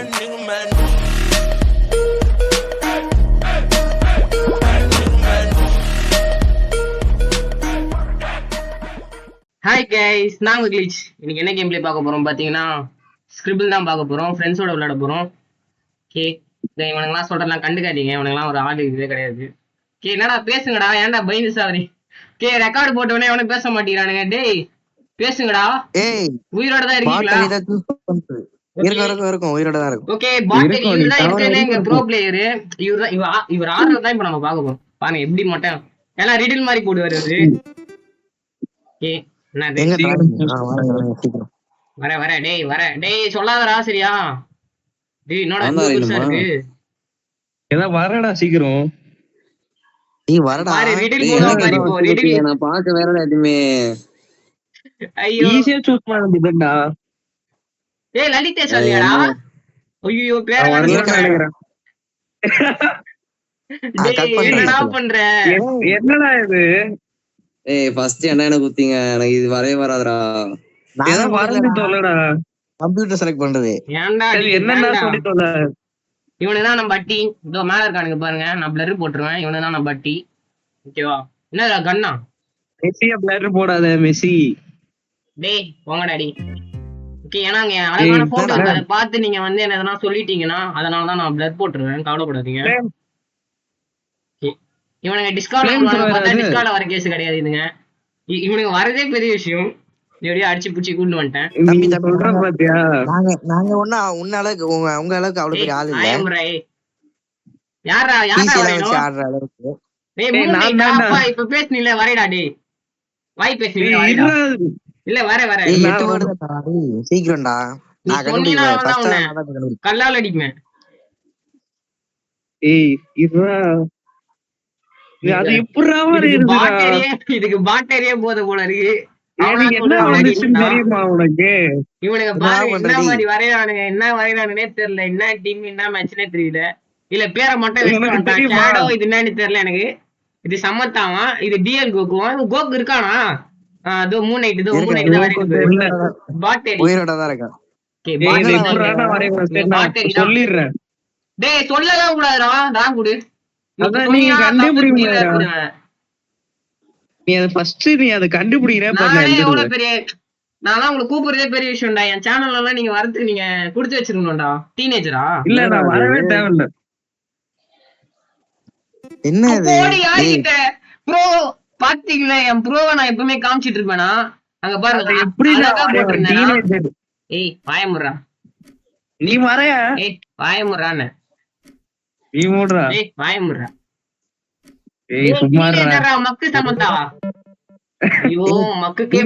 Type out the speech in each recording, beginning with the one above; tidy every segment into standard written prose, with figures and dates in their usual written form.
Hi guys, நான் உங்க கிளிச். இன்னைக்கு என்ன கேம் பிளே பார்க்க போறோம் பாத்தீங்கன்னா, ஸ்கிரிபிள் தான் பார்க்க போறோம். ஃப்ரெண்ட்ஸோட விளையாட போறோம். ஓகே, இவனுங்கெல்லாம் சொல்றேன் கண்டுக்காதீங்க. இவனுங்கெல்லாம் ஒரு ஆளு இதுவே கிடையாது. ஓகே, என்னடா பேசுங்கடா, ஏன்டா பயந்து சாவரி? ஓகே, ரெக்கார்டு போட்டவனே எவனும் பேச மாட்டேங்கிறானுங்க. டேய் பேசுங்கடா. உயிரோட தான் இருக்கீங்களா? ஓகே, பாட் இவரு தான் இருக்கறதுல எங்க ப்ரோ பிளேயர். இவர் ஆடுறது தான் இப்ப நம்ம பார்க்க போறோம். பாருங்க எப்படி மட்டும் எல்லாம் ரிடில் மாதிரி போடுவாரு அவரு. ஓகே, வர டேய் டேய் சொல்லாதடா சரியா? டேய் என்னடா புதுசா இருக்கு? ஏதா வரடா சீக்கிரம். நீ வரடா. பாரு ரிடில் போடுற மாதிரி போ. ரிடில் நான் பாக்க வேறடா எதுமே. ஐயோ ஈஸியா சூஸ் பண்ண வேண்டியதுடா. ஏய் லலிதே சொல்லியாடா? ஐயோ பேர நினைக்கிறேன். டேய் என்னடா பண்ற? என்னடா இது? ஏய் ஃபர்ஸ்ட் என்ன குத்திங்க? எனக்கு இது வரவே வராதுடா. ஏதோ வரது சொல்லடா. கம்ப்யூட்டர் செலக்ட் பண்றது. ஏன்டா என்னன்னா சொல்லி சொல்ல. இவனுதான் நம்ம அட்டி. இதோ மேல இருக்கானுங்க பாருங்க. நான் பிளர் போட்டுருவேன். இவனுதான் நம்ம அட்டி. ஓகேவா? என்னடா கண்ணா? மெஸ்ஸியா பிளர் போடாத மெஸ்ஸி. டேய் போங்கடா டி. ஓகே, ஏன்னா அழகான போட்டோ அதை பார்த்து நீங்க வந்து என்ன எதனா சொல்லிட்டீங்கன்னா அதனாலதான் நான் பிளர் போட்டுருவேன். கவலைப்படாதீங்க. இவனுங்க டிஸ்கார்ட்ல வர கேஸ் கிடையாது இதுங்க. இவனுங்க வரதே பெரிய விஷயம். எப்படியோ அடிச்சு புடிச்சு கூட்டு வந்துட்டேன். நாங்க ஒண்ணு உன்ன அளவுக்கு உங்க அளவுக்கு அவ்வளவு பெரிய ஆள் இல்ல. யாரா அளவுக்கு இப்ப பேசுனீல வரடா டேய். வாய் பேசுனீல இல்ல வர சீக்கிரம்டா. கல்லால் அடிப்பேன். இதுக்கு பாட்டரியே போத போல இருக்கு. இவனுங்க பாருங்க என்ன மாதிரி வரையானுங்க. என்ன வரையானுனே தெரியல. என்ன டீம் என்ன மேட்ச்னே தெரியல. இல்ல பேரை மட்டும் இது என்னன்னு தெரியல எனக்கு. இது சமத்தாவா? இது டிஎல் கோக்குவா? கோக்கு இருக்கானா? அதோ மூணு சொல்லிடுறேன். டேய் சொல்லலாம் கூடாதுடா. நான் குடு நான் உங்களுக்கு கூப்பிடுறதே பெரிய விஷயம்டா. என் சேனல்ல எல்லாம் நீங்க வரதுக்கு நீங்க குடுத்து வச்சிருக்கணும்டா. டீனேஜரா இல்ல நான் வரவே தேவையில்ல. என்ன ப்ரோ பாத்தீங்களா? என் ப்ரோவை நான் எப்பவுமே காமிச்சிட்டு இருப்பேனா? அங்க பாருங்க எப்படி. ஏய் வாயமுறா. நீ வரைய. ஏய் வாயமுறான்னு. நீ மூடுறா. ஏய் வாயமுறா. ஏய் சும்மாடா. மக்கு சமந்தா. ஐயோ மக்குக்கே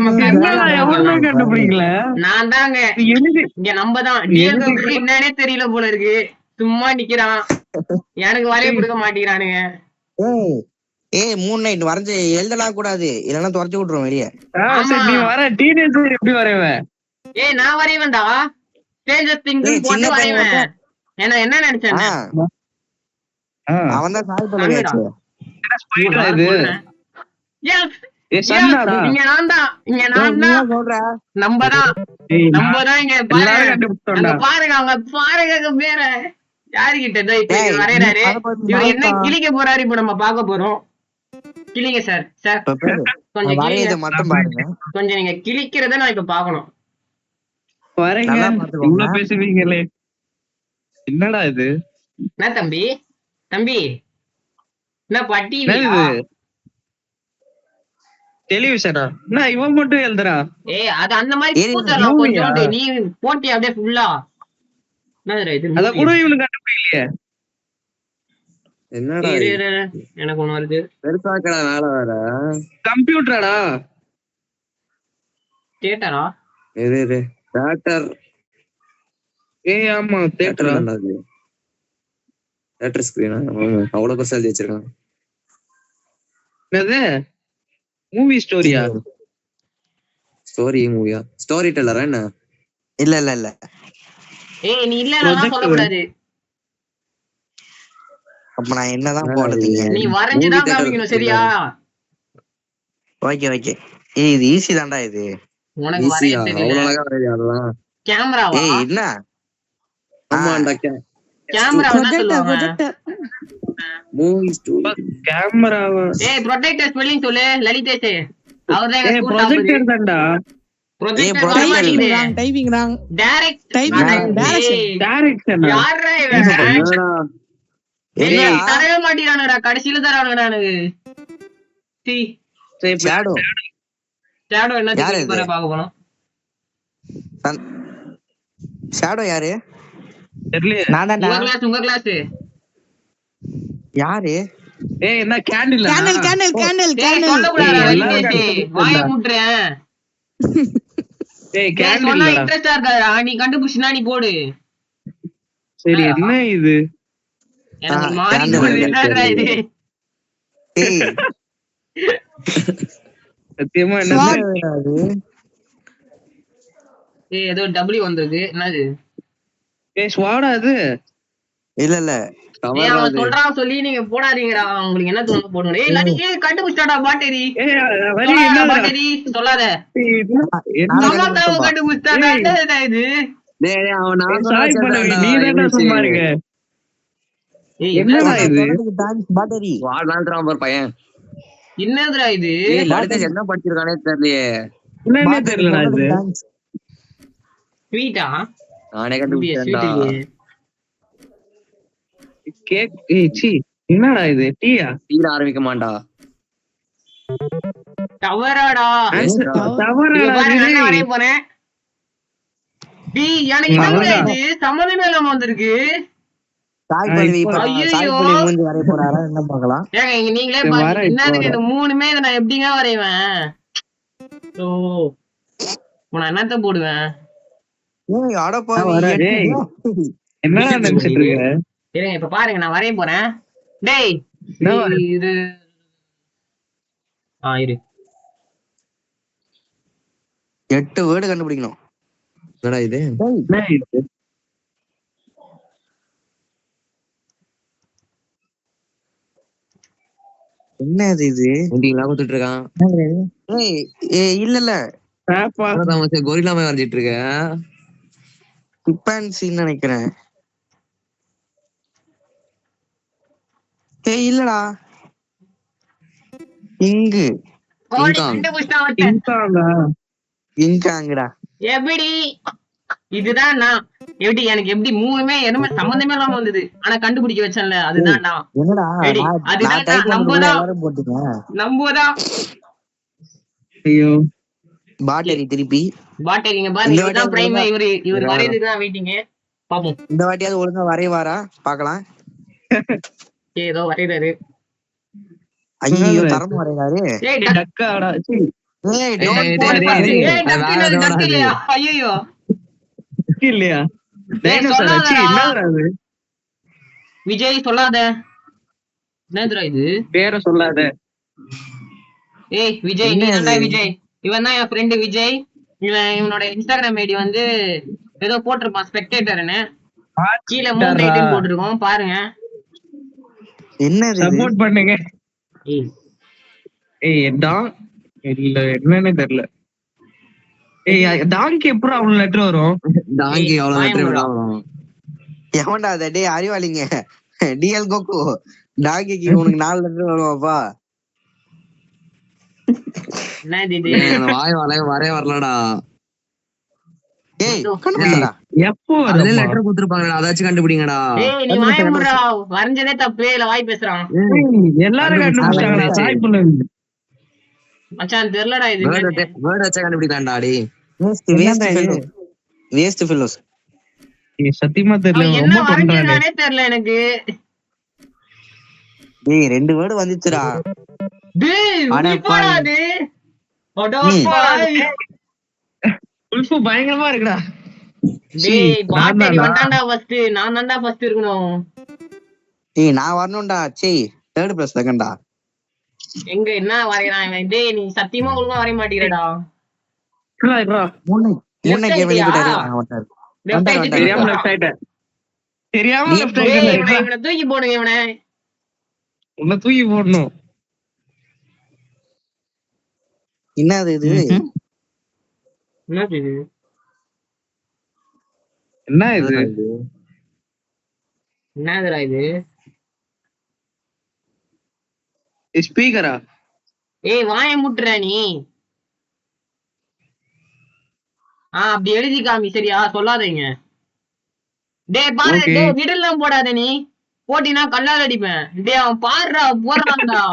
கண்டுபிடிக்கல. நான் தாங்க இங்க நம்ம தான். என்னன்னே தெரியல போல இருக்கு. சும்மா நிக்கிறான். எனக்கு வரைய கொடுக்க மாட்டேங்கிறானுங்க. ஏய் மூணு நைட் வரைஞ்சு எழுதலாம் கூடாது, இல்லன்னா துரத்தி விட்டுருவோம் வெளியே. நீ வர டீனேஜர் எப்படி வரைவேன்? ஏய் நான் வரைவேன்டா. ஸ்ட்ரேஞ்சர் திங்ஸ் போட்டு வரைவேன். ஏன்னா என்ன நினைச்சேன்? அவன் தான் சாய் பண்ணியாச்சு. இது இங்க நான் தான் நம்பதான் இங்க பாருங்க. அவங்க பாருங்க பேர யாருகிட்ட வரையறாரு. இவர் என்ன கிளிக்க போறாரு இப்ப நம்ம பாக்க போறோம். கிளிங்க சார். கொஞ்சம் நீங்க கிளிக்கிறத நான் இப்ப பாக்கணும். பேசுவீங்களே என்னடா இது? என்ன தம்பி என்ன பட்டி டெலிவிஷனா? நான் இவன் மட்டும் எழுதுறா. ஏய் அது அந்த மாதிரி கொஞ்சம் நீ போட்டி அப்படியே ஃபுல்லா. அத கூட இவனுக்கு கண்டுபிடிக்கலையே. என்னடா எனக்கு ஒண்ணு வருது. பெருசாக்கடா வேலை வேற. கம்ப்யூட்டரடா? தியேட்டரா? தியேட்டர். ஏய் ஆமா தியேட்டரா. தியேட்டர் ஸ்கிரீனா? அவ்வளவு பெருசா எழுதி வச்சிருக்காங்க. என்னது? மூவி ஸ்டோரியா? ஸ்டோரி மூவியா? ஸ்டோரி டெல்லரா என்ன? இல்ல ஏய் நீ இல்ல நான் சொல்ல கூடாது. அப்ப நான் என்னதான் போடுறது? நீ வரைஞ்சு தான் காமிக்கணும் சரியா? ஓகே ஏய் இது ஈஸி தான்டா. இது உனக்கு வரைய தெரியல. அவ்வளவு அழகா வரையா? அதெல்லாம் கேமராவா? ஏய் என்ன ஆமாண்டா கேமரா என்ன சொல்லுவாங்க? ப்ரொஜெக்டர் மூவி ஸ்டூடியோ கேமராவா ப்ரொடெக்டர் ஸ்பெல்லிங் சொல்லு லலிதேஷ். அவர்தான் எங்க ஸ்கூல் ப்ரொஜெக்டர் தான்டா. ப்ரொஜெக்டர் வர projector டைப்பிங் மாட்டேங்குது. Wrong typing wrong direct typing wrong direction direction யாரா இவன்? என்னடா தரவே மாட்டேங்கிறானுடா, கடைசியில தரானுடா எனக்கு. ஷேடோ ஷேடோ என்ன யாரு திடீர்னு இது? பாரு பார்க்க போனோம். ஷேடோ யாரு? தெரியல. உங்க கிளாஸ் யாரு? ஏய் என்ன candle candle candle candle candle சொல்லக்கூடாது ஏய், லலிதேஷ். எல்லாரும் வாயை மூட்டுறேன். ஏய் சொன்னா கேண்டில் இன்ட்ரெஸ்டா இருக்காதா? நீ கண்டுபிடிச்சினா நீ போடு. சரி என்ன இது? எனக்கு ஒரு மாதிரி candle தோணுது. இல்ல. என்னடா இது? ஏய் சத்தியமா என்ன என்னடா அது? ஏதோ W வந்தது. என்னது? ஏய் ஸ்வாடா அது? இல்ல இல்ல அவன் சொல்றான் சொல்லி நீங்க போடாதீங்கடா. உங்களுக்கு என்ன தோணுது போடுங்க. கண்டுபிடிச்சாடா பாட்டரி. ஏய் வரி என்ன பாட்டரி சொல்லாத. என்ன சமத்தாவை கண்டுபிடிச்சாடா. என்னடா இது? டேய் அவன் நான் சாய் பண்ணவி நீ தான்டா சும்மா இருக்க. என்னடா இது? பாட்டரி வாழ்றான் பாரு பையன். என்னதுடா இது? லலிதேஷ் என்ன படிச்சிருக்கானே தெரியலையே. என்னன்னே தெரியலடா இது. ஸ்வீட்டா? நானே ஸ்வீட் கண்டுபிடிச்சேன்டா. இல்லையே. கேக் ஏய் சீ என்னடா இது? டீயா? டீல ஆரம்பிக்க மாட்டா. டவராடா. தவறடா பாருங்க இது. நான் வரைய போறேன். எனக்கு என்னடா இது? சம்மந்தமே இல்லாம வந்திருக்கு. சாய் பல்லவி இப்ப ஐயையோ. சாய் பல்லவி மூஞ்சி வரைய போறாரா என்ன பார்க்கலாம். ஏங்க இங்க நீங்களே சரி, பாருங்க. வரேன் இப்போ என்னதுங்க இந்த மூணுமே இதை நான் எப்படிங்க வரைவேன்? ஓ நான் என்னத்த போடுவேன்? ஏய் அட வரேன், பாவி. டேய். என்னடா நினைச்சிட்டு இருக்க? இருங்க இப்ப பாருங்க நான் வரைய போறேன். டேய் என்ன வர? இது இரு. 8 வேர்டு கண்டுபிடிக்கணும். என்னடா இது? என்ன இது? என்ன இது? உண்டிங்களா கொடுத்துட்டு இருக்கான். ஏய் ஏய் இல்ல இல்ல பாப்பா கொரில்லாம வரைஞ்சிட்டு இருக்க. சிம்பான்சின்னு நினைக்கிறேன். ஏய் இல்லடா இங்கு கோழி இங்காங். கண்டுபிடிச்சிட்டான் ஒருத்தன். இன்காங்கா? இங்காங்கடா. எப்படி இதுதான் நான் எப்படி எனக்கு எப்படி மூணுமே எதுவுமே சம்பந்தமே இல்லாம வந்தது. ஆனா கண்டுபிடிக்க வச்சேன்ல அதுதான் நான். என்னடா ரெடி. நான் அதுதான் டைப் நம்புதா? பண்ணும்போது எல்லாரும் போட்டுங்க. நம்புவதா? ஐயோ பாட்டரி திருப்பி பாட்டரிங்க பாருங்க. இந்த இவர்தான் வாட்டி பிரைம். ஒழுங்கா- இவர் வரையதுக்கு தான் வெயிட்டிங்க. பாப்போம். இந்த வாட்டியாவது ஒழுங்கா வரைவாரா பாக்கலாம். ஏதோ வரையறாரு. ஐயோ தரமா வரைகிறாரு. ஏய் டக்காடா சீ ஏய் டேய், don't டேய், fall டேய், for டேய். it. டக்கு இல்லையா? ஐயோ இல்லையா? டைனோசர் சொல்லாதடா. சீ என்னடா அது? விஜய் சொல்லாத. என்னதுடா இது? பேரை சொல்லாத. ஏய் விஜய் நீ என்ன தான்டா இது? விஜய். இவன் தான் என் ஃப்ரெண்டு விஜய். இவனோட இன்ஸ்டாகிராம் ஐடி வந்து ஏதோ போட்டிருப்பான் ஸ்பெக்டேட்டர்னு. கீழே 3 ஐட்டம் போட்டிருக்கோம் பாருங்க. என்னது இது? சப்போர்ட் பண்ணுங்க. ஏய் ஏய் டாங் இல்ல என்னன்னு தெரியல. ஏய் டாங்க்கு எப்படி அவ்வளவு லெட்டர் வரும்? டாங்கி ஏய், அவ்வளவு வாயை letter மூடுடா. வரும். எவன்டா அது? டேய் அறிவாளிங்க. டிஎல் கோகு டாங்கிக்கு உனக்கு 4 லெட்டர் வருவாப்பா. என்னது இது? ஏய், அந்த வாய் வரைய வரலடா. ஏய் கண்டுபிடிடா. எப்போ அதுல வரும்? லெட்டர் கொடுத்துருப்பாங்க, அதாச்சும் கண்டுபிடிங்கடா. ஏய் நீ வாயை மூடுடா. வரைஞ்சதே தப்பு. இல்ல வாய் பேசுறான். எல்லாரும் கண்டுபிடிச்சாங்களா? சாய் பண்ணுங்க. மச்சான் தெரியலடா இது. வேர்ட் வச்சா கண்டுபிடிக்கலாம்டா டி. Waste fellows. ஏய் சத்தியமா தெரியல. அவன் என்ன ரொம்ப பண்றானே. வரைஞ்சிருக்கானே தெரியல எனக்கு. டேய் 2 வேர்டு வந்துச்சுடா. டேய் அட உயிப்பாடா பாவி. அது. அடோ ம். பாவி. உல்ஃபு பயங்கரமா இருக்குடா. டேய் பாட்டரி நான்தான்டா. வந்தான்டா ஃபர்ஸ்ட். நான் தான்டா ஃபர்ஸ்ட் இருக்கணும். டேய் நான் வரணும்டா. சீ 3rd + 2ண்டா. எங்க என்ன வரையறான் இவன்? டேய் நீ சத்தியமா ஒழுங்கா வரைய மாட்டீங்கடா. இருடா. மூணு Left கேம் side-யா? வெளியிட்டாரு. வந்தாரு. லெஃப்ட் வந்தாரு, சைடு தெரியாம வந்தாரு. லெஃப்ட் ஆயிட்டேன். தெரியாம நீ லெஃப்ட் டேய் ஆயிட்டேன். இவனை தூக்கி போடுங்க இவனை. உன்னை தூக்கி போடணும். என்னது இது? என்னது இது? என்ன இது? என்னதுடா இது? ஸ்பீக்கரா? ஏய் வாயை முட்டுற நீ. அப்படி எழுதி காமி சரியா, சொல்லாதீங்க. டேய் பாரு, Okay. டேய் விடலாம் போடாத நீ. போட்டினா கல்லால் அடிப்பேன். டேய் அவன் பாடுறா போடுறான்டா.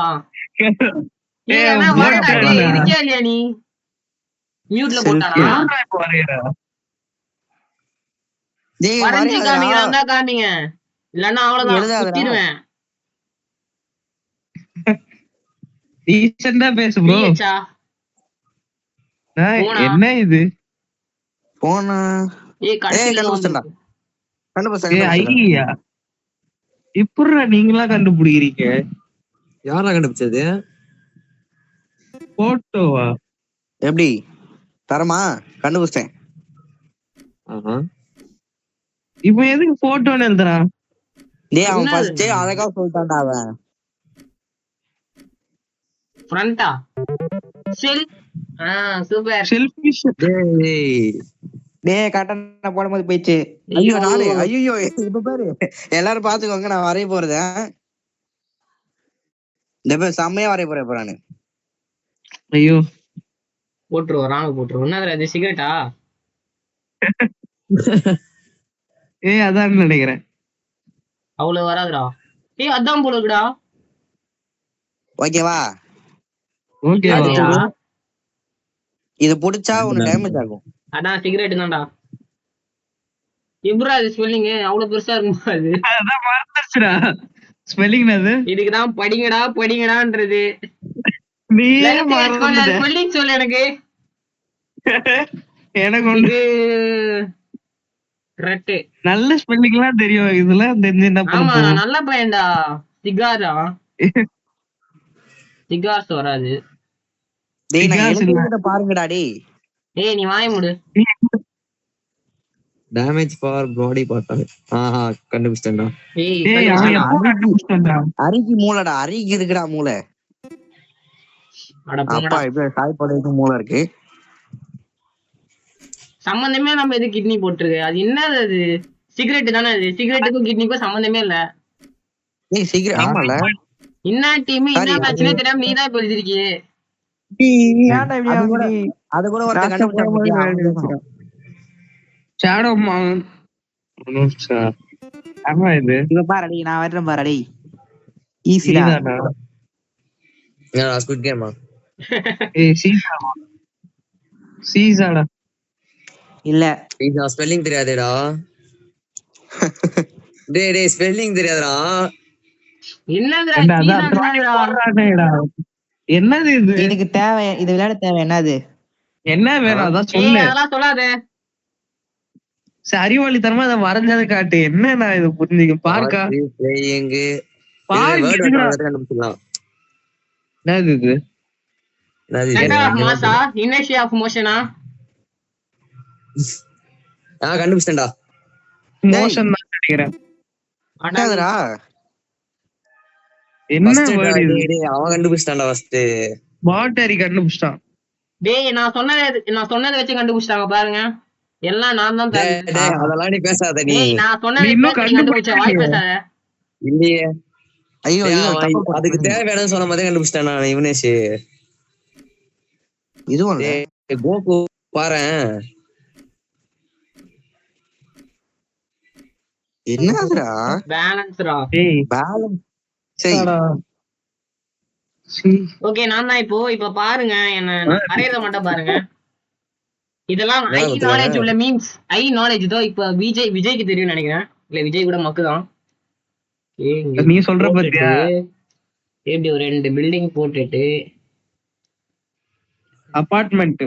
ஏய் என்ன வரடா டேய், இருக்கியா இல்லையா நீ? மியூட்ல போட்டானா? டேய் வரைஞ்சு வரையாதடா. காமிக்கிறான் தான் காமிங்க. இல்லன்னா அவ்வளவுதான் எழுதாதடா. குத்திடுவேன். டீசெண்டா பேசு ப்ரோ. பிஹெச்சா? போனா. என்ன இது? போன ஏய் கடைசில கண்டுபிடிச்சா வந்து கண்டுபிடிச்சா ஐயா இப்படிடா நீங்களா கண்டுபிடிக்கிறீங்க? யாரா கண்டுபிடிச்சது? போட்டோவா? எப்படி தரமா கண்டுபிடிச்சேன். இப்ப எதுக்கு போட்டோன்னு எழுதுறான்? டேய் அவன் என்னது? ஃபர்ஸ்டே அழகா சொல்லிட்டான்டா அவன். ஃப்ரண்டா செல். சூப்பர். செல்ஃபிஷ். டேய் டேய் கரெக்டா போடும்போது போயிடுச்சு. ஐயோ நானு ஐயோ இப்ப பாரு எல்லாரும் பாத்துக்கோங்க நான் வரைய போறத. இந்த பேர் செம்மையா வரைய போறேன் இப்ப நானு. ஐயோ போட்டுருவோம் ராங்க போட்டுருவோம். என்னதுல அது சிகரெட்டா? அதான் நினைக்கிறேன். அவ்வளவு வராதுடா. ஏய் அதான் போல இருக்குடா. ஓகேவா? ஓகேவா? இது புடிச்சா உனக்கு டேமேஜ் ஆகும். அதான் சிகரெட் தான்டா. எப்படா அது ஸ்பெல்லிங் அவ்வளவு பெருசா இருக்குமா அது? அதான் மறந்துச்சுடா ஸ்பெல்லிங். அது இதுக்குதான் படிங்கடா படிங்கடான்றது. நீயே மறந்துட்ட. ஸ்பெல்லிங் சொல்லு எனக்கு. எனக்கு ஒண்ணு இது ரெட்டு. நல்ல ஸ்பெல்லிங்லாம் தெரியும். இதெல்லாம் தெரிஞ்சு என்ன ஆமா பண்ண நான் நல்ல பையன்டா. சிகாரா சிகார்ஸ் வராது. டேய் நான் Cigars இல்ல. எழுதிட்ட பாருங்கடா டேய். ஏய் நீ வாய மூடு. Damage for body part. கண்டுபிடிச்சேன்டா. ஏய் ஏய், அவன் கண்டுபிடிச்சானா? எப்போ கண்டுபிடிச்சான்டா? அரிக்கு மூளைடா அரிக்கு இருக்குடா மூளை. அட போங்கடா. அப்பா இப்ப சாய்ப்பாடுக்கு மூளை இருக்கு. சம்பந்தமே நம்ம எது கிட்னி போட்டுருக்கு. அது என்னது அது? சிகரெட் தானே அது. சிகரெட்டுக்கும் கிட்னிக்கும் சம்பந்தமே இல்ல. ஏய் சீக்கிரம் ஆமால. என்ன டீம் என்ன சரி, மேட்ச்னே தெரியாம நீ தான் இப்ப எழுதிருக்கியே. அது கூட ஒருத்தன் கண்டுபிடிச்சா. ஷேடோ மான். ஆமா இது இவ பாருடி நான் வரேன் பாருடி. ஈஸிடா. நீதானா? என்னடா ஸ்குட் கேமா? ஏய் சீசாடா. சீசாடா. இல்ல இது ஸ்பெல்லிங் தெரியாதேடா. டேய் ஸ்பெல்லிங் தெரியாதடா. என்னதுடா ஏண்டா, சீனா அதான் trolley என்னதுடா? போடுறானேடா. என்னது இது? எனக்கு தேவை இது விளையாட தேவை என்னது? என்ன வேணும் அதான் ஏய் சொல்லு. அதெல்லாம் சொல்லாத. சரி, அறிவாளித்தனமா அதை வரைஞ்சதை காட்டு. என்ன நான் இது புரிஞ்சுக்க பார்க்கா பிளேயிங் பாரு. வேர்ட் இதுடா. கண்டுபிடிச்சலாம். என்னது இது? சென்டர் ஆஃப் மாஸா? இனர்ஷியா ஆஃப் மோஷனா? கண்டுபிடிச்சேன்டா. மோஷன் தான் நினைக்கிறேன். என்னதுடா? என்ன First வேர்டு இது? டேய் அவன் கண்டுபிடிச்சான்டா ஃபர்ஸ்ட். பாட்டரி கண்டுபிடிச்சிட்டான். டேய் நான் சொன்னதை வச்சு கண்டுபிடிச்சிட்டாங்க பாருங்க. எல்லாம் நான் தான் டேய் அதெல்லாம் நீ பேசாத நீ. டேய் நான் சொன்னதை நீ இன்னும் பேசி கண்டுபிடிச்ச வாய் பேசாத. இல்லையே. ஐயோ டேய், இது அவன் தப்பா அதுக்கு தேவையான சொன்ன மாதிரி கண்டுபிடிச்சிட்டான் நான் இவனேஷ். இதுவும் இல்ல. டேய் கோகு பாரேன். என்னதுடா? பேலன்ஸ்ரா. டேய் பேலன்ஸ் சரி என்னடா? சீ. ஓகே நான் தான் இப்ப பாருங்க என்ன வரையறத மட்டும் பாருங்க. இதெல்லாம் ஐ நான் ஒத்துக்கிறேன். நாலேஜ் உள்ள மீம்ஸ். ஐ நாலேஜ் தான் இப்ப விஜய்க்கு தெரியும் நினைக்கிறேன். இல்ல விஜய் கூட மக்கு தான். நீ சொல்ற பத்தியா? எப்படி ஒரு 2 பில்டிங் போட்டுட்டு அபார்ட்மெண்ட்.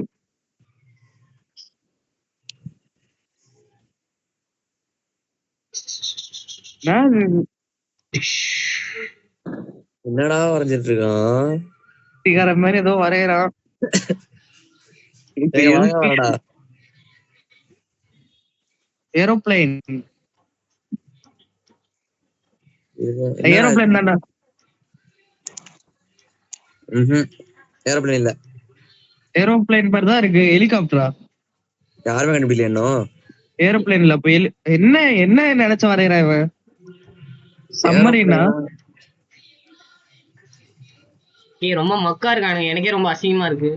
என்னடா வரைஞ்சிட்டு இருக்கான்? சிகார மாதிரி ஏதோ வரையறான். டேய் வாடா. ஏரோப்ளேன். ஏரோப்ளேன் தான்டா. ஏரோப்ளேன் இல்ல. ஏரோப்ளேன் மாதிரி தான் இருக்கு. ஹெலிகாப்டரா? யாருமே கண்டுபிடிக்கல இன்னும். ஏரோப்ளேன் இல்ல. அப்ப என்ன என்ன நினைச்சு வரையறான் இவன்? சம்மரினா ஏய் ரொம்ப மக்கா இருக்கானுங்க, எனக்கே ரொம்ப அசிங்கமா இருக்கு.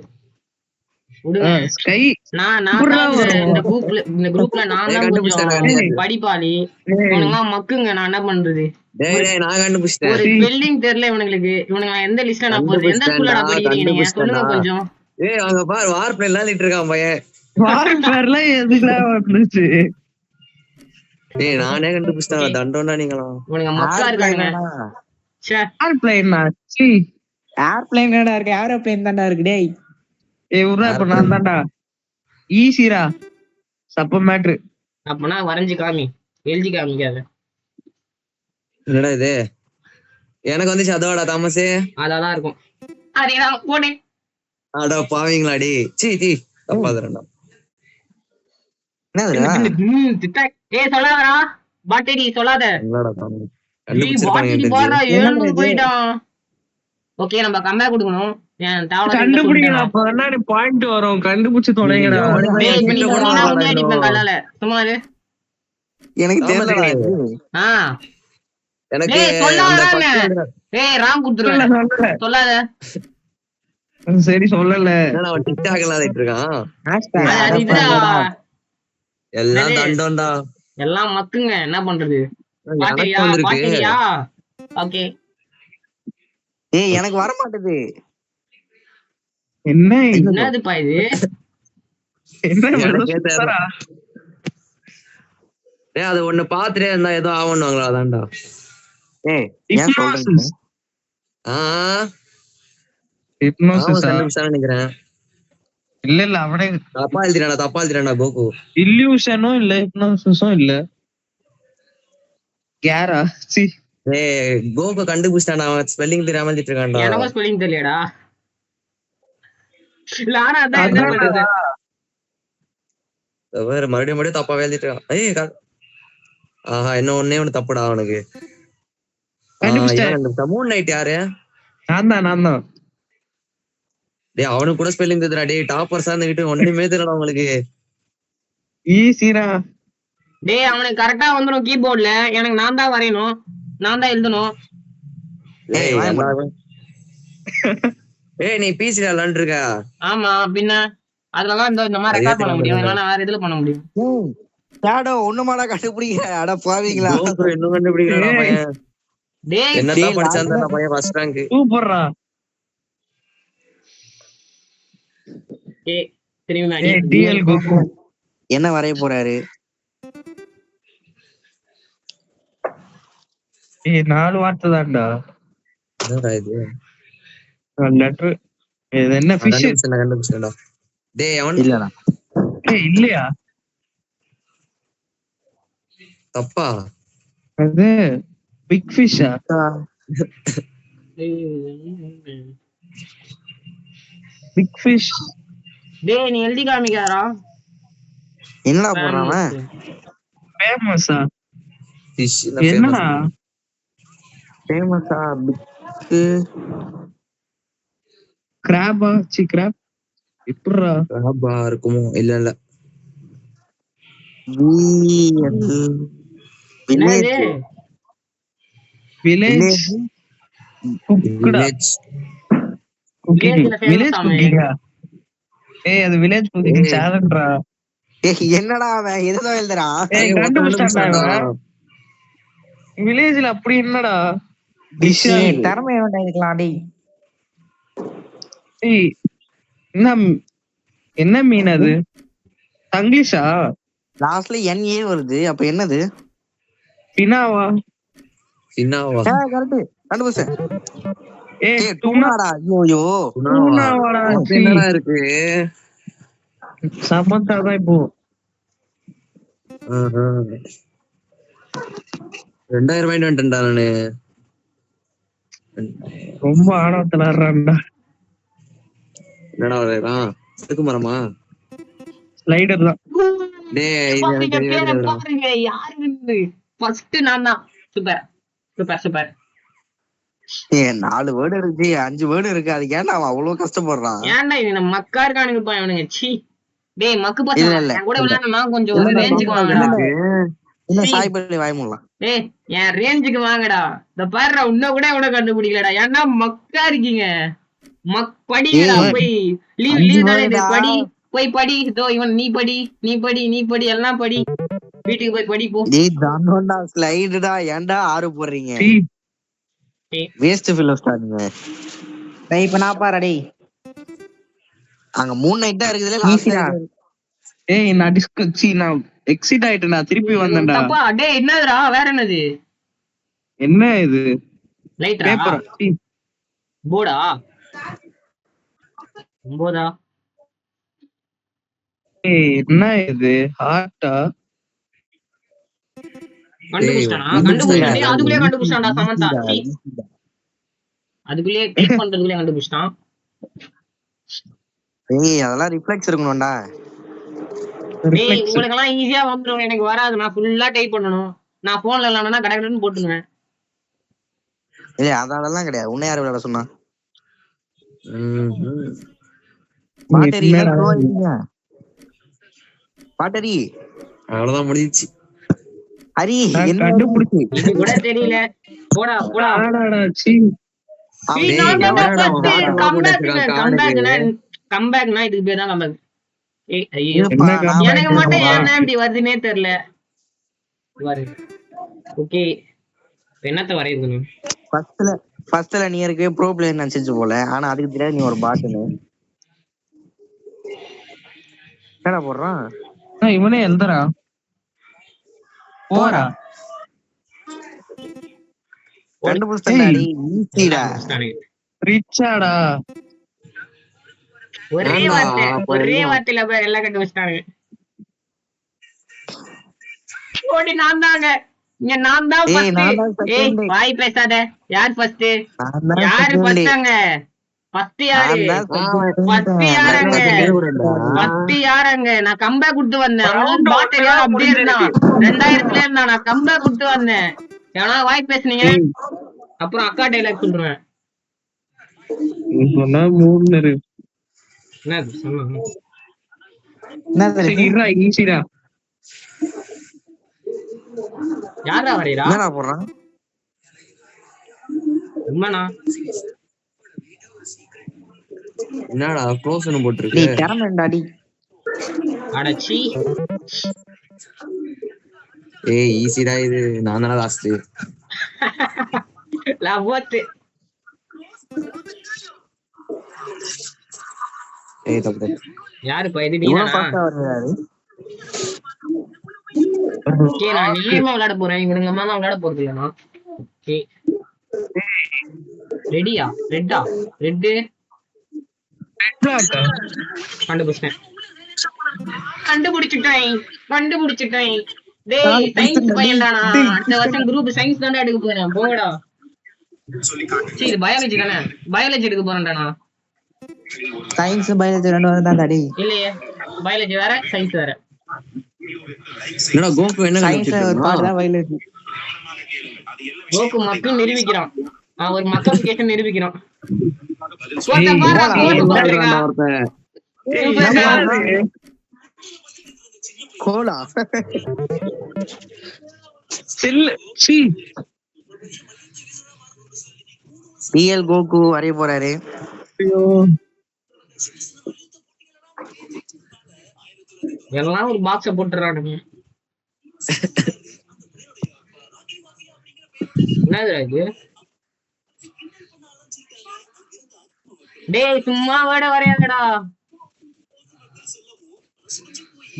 விடுங்க. ஸ்கை நான் எப்படிடா தான் வரும்? இந்த குரூப்ல நான் தான் கொஞ்சம் படிப்பாளி. இவனுங்க மக்குங்க, நான் என்ன பண்றது? நான் கண்டுபிடிச்சிட்டேன். ஒரு ஸ்பெல்லிங் தெரியல இவனுங்களுக்கு. இவனுங்க எந்த லிஸ்ட்ல நான் போறது? எந்த ஸ்கூல்ல படிக்கிறீங்க நீங்க? சொல்லுங்க கொஞ்சம். அங்க பாரு வார் பிளேன் விளையாடிட்டு இருக்கான் பையன். வார்ஃபேர்லாம் எதுக்குலாம் வந்துச்சு? நானே கண்டுபிடிச்சிட்டேன். தண்டோண்டா நீங்களாம். இவனுங்க மக்கா இருக்கானுங்க. ச்சே. ஏர்பிளைனா சி ஏர்பிளைன் இருக்கு, ஏரோப்ளைன் தான்டா இருக்கு டேய். உர்ரா இப்ப நான் தான்டா ஈஸிரா சப்ப மேட்ரு. அப்பனா வரைஞ்சு காமி, எழுதி காமிக்காத. என்னடா இது எனக்கு வந்துச்சு அதோட தாமஸே. அதான் இருக்கும். அதேதான் போடு. அட பாவீங்களாடி. சீ தப்பாதுடா. என்னதுடா? ஏய் சொல்லாதடா பாட்டேரி, சொல்லாத. என்னடா தாமஸ் பாட்டேரி கண்டுபிடிச்சிருக்காங்க. பாறா 7 போயிட்டான். ஓகே நம்ம கம்பேக் கொடுக்கணும். ஏன் தாவள கண்டுபிடிக்கலாம் அப்பதான் நீ பாயிண்ட் வரும். கண்டுபிடிச்சு தொலைங்கடா. டேய் இப்ப நீ சொன்னா உன்னை அடிப்பேன் கல்லால. சும்மா இரு. எனக்கு தெரியலடா இது. ஆ எனக்கு டேய் சொல்லாதடா. ஏய் ராங் குடுத்துறேன். சொல்லாத. சரி சொல்லல. என்னடா அவன் டிக்டாக் விளையாடிட்டு இருக்கான். Hashtag அது இதுடா. எல்லாம் தண்டோண்டா. எல்லாம் மக்குங்க, என்ன பண்றது? எனக்கு பாட்டேரியா வந்திருக்கு. பாட்டேரியா. ஓகே ஏய் எனக்கு வர மாட்டேது. என்ன இது? என்னதுப்பா இது? என்ன எனக்கே தெரியல. டேய் அது ஒண்ணு பாத்துட்டே இருந்தா ஏதோ ஆவணுங்களா அதான்டா. ஏய் ஏன் சொல்றீங்க? ஹிப்னோசிஸ் நினைக்கிறேன். இல்ல அவனே தப்பா எழுதிறானா கோகு. இல்யூஷனும் இல்ல ஹிப்னோசிஸும் இல்ல. கேரா சி ஏய் கோகு கண்டுபிடிச்சானா? அவன் ஸ்பெல்லிங் தெரியாம எழுதிட்டு இருக்கான்டா. எனக்கும் ஸ்பெல்லிங் தெரியலடா. நானா அதான் என்ன பண்றது? வேற மறுபடியும் தப்பாவே எழுதிட்டு இருக்கான். ஏய் ஆஹா இன்னும் ஒண்ணு தப்புடா அவனுக்கு. மூன் நைட் யாரு? நான் தான். டேய் அவனுக்கு கூட ஸ்பெல்லிங் தெரியுதுடா. டேய் டாப்பர்ஸா இருந்துகிட்டு ஒண்ணுமே தெரியலடா உங்களுக்கு. ஈஸிரா. டேய் அவனுக்கு கரெக்டா வந்துரும் கீபோர்ட்ல. எனக்கு நான் தான் வரையணும், நான் தான் எழுதணும். ஏய் நீ பிசில விளையாண்டுருக்க? ஆமா பின்ன அதெல்லாம் இந்த மாதிரி ரெக்கார்ட் பண்ண முடியும், இல்லைன்னா வேற இதுல பண்ண முடியும். ஷேடோ ஒண்ணுமாடா கண்டுபிடிக்க. அட பாவீங்களா. இன்னும் கண்டுபிடிக்கலடா பையன். டேய் என்னதான் படிச்சான்டா பையன் ஃபர்ஸ்ட் ரேங்க். சூப்பர்ரா. ஏய் திரும்பி ஏய் டிஎல் கோகு என்ன வரைய போறாரு? ஏய் 4 வார்த்தை தான்டா. என்னடா இது? லெட்டர். இது என்ன ஃபிஷ்? கண்டுபிடிச்சேன்டா. டேய் அவன் இல்லடா. ஏய் இல்லையா? தப்பா? அது பிக் ஃபிஷ்ஷா? Big fish. டேய் நீ எழுதி காமிக்காரா? என்னடா போறான் அவன்? ஃபேமஸா? ஃபிஷ் என்னடா ஃபேமஸா? கிராபா? கிராப் இப்பறா கிராபா இருக்குமோ? இல்ல என்னது? வில்லேஜ் குக்குடா. குக்கிங் வில்லேஜ் குக்கிங்கா? ஏய் அது வில்லேஜ் குக்கிங் சேலஞ்ச்ரா. ஏய் என்னடா அவன் எதோ எழுதுறான்? ஏய் கண்டுபிடிச்சான்டா. வில்லேஜ்ல அப்படி என்னடா டிஷ்? திறமை வேண்டாம் இதுக்கலாம் டேய். ஏய் என்ன மீன் அது? தங்கிலீஷா? லாஸ்ட்ல NA வருது. அப்ப என்னது? பினாவா? சின்னாவா? கரெக்ட் கண்டுபிடிச்சேன். ஏய் டூனாடா. ஐயோ டூனாவாடா. என்னடா இருக்கு? சமந்தா தான் இப்போ 2000 பாயிண்ட் வந்துட்டேன்டா நானு. ரொம்ப ஆணவத்துல ஆடுறான்டா. என்னடா வரையறான்? செதுக்கு மரமா? ஸ்லைடர் தான். டேய் இது எனக்கு தெரியாதுடா. பாருங்க யாரு ஃபர்ஸ்ட் நான் தான். Super super super. ஏ 4 வேர்டு இருக்கு, 5 வேர்டு இருக்கு. அதுக்கு ஏன்டா அவன் அவ்வளவு கஷ்டப்படுறான்? ஏன்டா இது நம்ம மக்கா இருக்கானுங்கப்பா இவனுங்க. சீ டேய் மக்கு இல்ல, பசங்க இல்ல. என் கூட விளையாடனா கொஞ்சம் ஒரு ரேஞ்சுக்கு வாங்கடா. இல்ல சாய் பல்லி வாய் மூடலாம். ஏய் என் ரேஞ்சுக்கு வாங்கடா. இந்த பாருடா இன்னும் கூட எவ்வளவு கண்டுபிடிக்கலடா. ஏன்னா மக்கா இருக்கீங்க. படிங்கடா போய் லீவ் தானே இது படி. போய் படி. இதோ இவன் நீ படி எல்லாம் படி. வீட்டுக்கு போய் படி போ. டேய் தானோடா ஸ்லைடுடா ஏன்டா 6 போடுறீங்க? வேஸ்ட் ஃபிலோஸ்டா நீங்க. டேய் இப்ப நான் பாரு டேய். அங்க 3 நைட் தான் இருக்குதுல லாஸ்ட்ல. ஏய் நான் எக்ஸிட் ஆயிட்டேன். நான் திருப்பி வந்தேன்டா. அப்பா டேய் என்னதுடா வேற என்னது? என்ன இது? லைட்டா பேப்பர். போர்டா? 9 ஏய் என்ன இது? ஹார்ட்டா? கண்டுபிடிச்சானா? அதுக்குள்ளே கண்டுபிடிச்சான்டா சமந்தா. அதுக்குள்ளே டைப் பண்றதுக்குள்ளே கண்டுபிடிச்சான். ஏய் அதெல்லாம் ரிஃப்ளெக்ஸ் இருக்கணும்டா. டேய் உங்களுக்கு எல்லாம் ஈஸியா வந்துரும். எனக்கு வராது. நான் ஃபுல்லா டைப் பண்ணனும். நான் போன்ல இல்லனா கடகடன்னு போட்டுடுவேன். இல்ல அதெல்லாம் கிடையாது. உன்னை யார் விளையாட சொன்னா? பாட்டரி பாட்டரி அவ்வளவுதான் முடிஞ்சிச்சு. ஹரி என்ன கண்டுபிடிச்சு இது கூட தெரியல. போடா போடா. கம்பேக்னா இதுக்கு பேர் தான் கம்பேக். ஏய் ஐயோ எனக்கு மட்டும் ஏன் இப்படி வருதுன்னே தெரியல. ஓகே என்னத்த வரையுது? ஃபர்ஸ்ட்ல நீ இருக்கவே ப்ரோ பிளேயர் நினைச்சிச்சு போல. ஆனா அதுக்கு தெரியாது நீ ஒரு பாட்டுன்னு. என்னடா போடுறான் இவனே? எந்தரா போறா? கண்டுபிடிச்சாடி ஈஸிடா. ரிச்சாடா? ஒரே வார்த்தையில பேர் எல்லாம் கண்டுபிடிச்சிட்டாங்க. ஓடி நான் தாங்க. இங்க நான் தான் ஃபர்ஸ்ட். ஏய் வாய் பேசாத. யார் ஃபர்ஸ்ட்? யாரு ஃபர்ஸ்ட்ங்க? ஃபர்ஸ்ட் யாரு? ஃபர்ஸ்ட் யாருங்க? நான் கம்பேக் கொடுத்து வந்தேன். அவன் பாட்டரியா அப்படியே இருந்தான். 2000ல இருந்தான். நான் கம்பேக் கொடுத்து வந்தேன். ஏன்னா வாய் பேசுனீங்க அப்புறம் அக்கா டைலாக் சொல்றேன். சொன்னா 3 இருக்கு. என்னது சொன்னா? என்னடா ஈஸிடா? யாரா வரையறா? என்னடா போடுறான்? உண்மைனா? என்னடா க்ளோஸ்னு போட்டுருக்கு? டேய் கேமராடாடி. அடச்சி. ஏய் ஈஸிடா இது. நான் தான லாஸ்ட். லவ்ட். ஏய் தப்பு. யாரு பா இது? நீதானா? ஓகே நான் நீமா விளையாட போறேன். இவங்க அம்மா தான் விளையாட போறது இல்லனா. ஓகே ரெடியா? ரெட்டா? ரெட் கண்டுபிடிச்சிட்டேன். டேய் சயின்ஸ் பையன்டானா? அடுத்த வருஷம் குரூப் சயின்ஸ் தான்டா எடுக்க போறேன். போங்கடா. சீ இது பயாலஜி தானே? பயாலஜி எடுக்க போறேன்டா. சயின்ஸ் பயாலஜி ரெண்டு வரதா டேடி. இல்லையே பயாலஜி வேற சயின்ஸ் வேற. என்னடா கோகு என்ன கண்டுபிடிச்சிருக்கான்? பயாலஜி கோகு மக்கள் நிரூபிக்கிறான். அவன் ஒரு மக்கள் நிரூபிக்கிறான். கோலா பிஎல் கோகு வரைய போறாரு. எல்லாம் ஒரு பாக்ஸ போட்டுறானுங்க. என்னதுடா இது? டேய் சும்மா வேட வரையாதடா.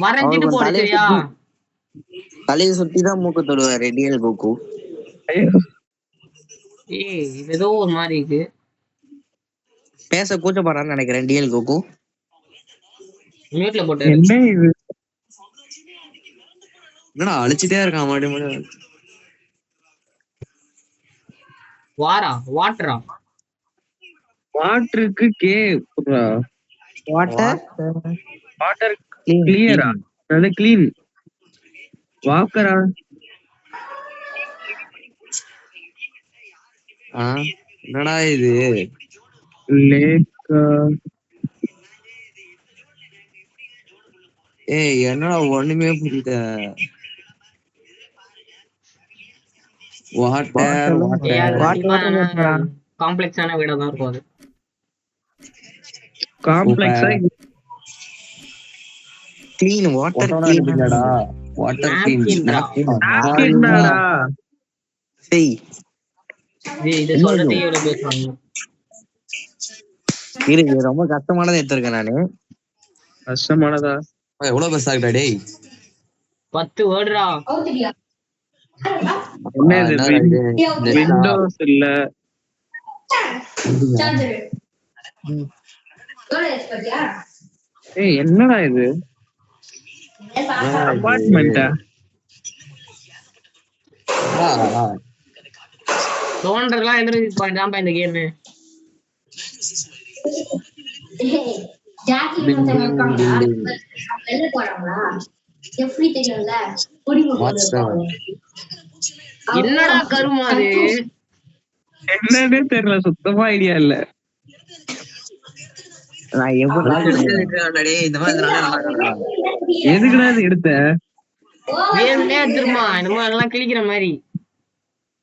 வரைஞ்சிட்டு போடு சரியா? தலையை சுத்தி தான் மூக்கு தொடுவாரு டிஎல் கோகு. ஏய் இது ஏதோ ஒரு மாதிரி இருக்கு. பேச கூச்சப்படுறான்னு நினைக்கிறேன் டிஎல் கோகு. மியூட்ல போட்டு. என்ன இது? என்னடா அழிச்சிட்டே இருக்கான் மறுபடியும். வாட்டரா? வாட்டருக்கு கே புரா. வாட்டர் கிளியரா? அது க்ளீன். வாக்கரா? என்னடா இது? லேக். ஏய் என்னடா ஒண்ணுமே புரியல. வாட்டர் வாட்டர் காம்ப்ளெக்ஸான வீடா தான் இருக்கும் அது. காம்ப்ளெக்ஸா கிளீன் வாட்டர் வாட்டர் என்னடா செய் இது சொல்றதே எவ்வளவு பேசுவாங்க. இருக்கு ரொம்ப கஷ்டமானதை எடுத்திருக்கேன் நானு. கஷ்டமானதா எவ்வளவு பெருசா இருக்குடா டேய் 10 வேர்டுடா. என்ன இது விண்டோஸ் இல்ல ஏய் என்னடா இது அபார்ட்மெண்டா தோன்றதெல்லாம் எந்திரிச்சு பாயிண்ட் இந்த கேம். என்னடா கருமா அது? என்னன்னே தெரியல, சுத்தமா ஐடியா இல்ல. நான் எதுக்குடா இது எடுத்த? வேணும்னே எடுத்துருமா என்னமோ அதெல்லாம் கிழிக்கிற மாதிரி.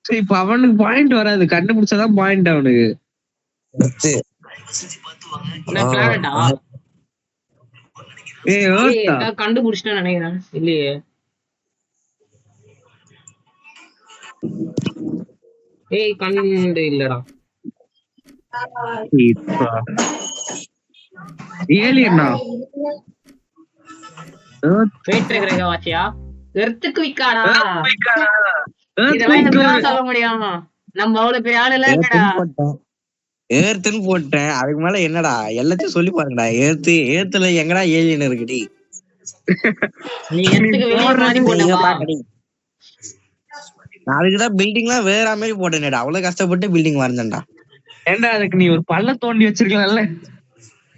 சரி இப்ப அவனுக்கு பாயிண்ட் வராது, கண்டுபிடிச்சாதான் பாயிண்ட் அவனுக்கு. பிளானட்டா கண்டுபிடிச்சிட்டேன் நினைக்கிறேன். இல்லையே ஏய் கண்டு இல்லடா. ஏலியனா வாச்சியா எர்த்துக்கு விக்காடா. இதெல்லாம் எனக்கு சொல்ல முடியாம நம்ம அவ்வளவு பெரிய ஆளு இல்லடா. ஏர்த்துன்னு போட்டேன், அதுக்கு மேல என்னடா எல்லாத்தையும் சொல்லி பாருங்கடா. ஏர்த்துல எங்கடா ஏலியன் இருக்குடி? நீ எர்த்துக்கு வெளிய மாதிரி போட்டா அதுக்குதான் பில்டிங் எல்லாம் வேற மாதிரி போட்டேன்டா. அவ்வளவு கஷ்டப்பட்டு பில்டிங் வரைஞ்சேன்டா. ஏண்டா அதுக்கு நீ ஒரு பள்ளம் தோண்டி வச்சிருக்கலாம்ல.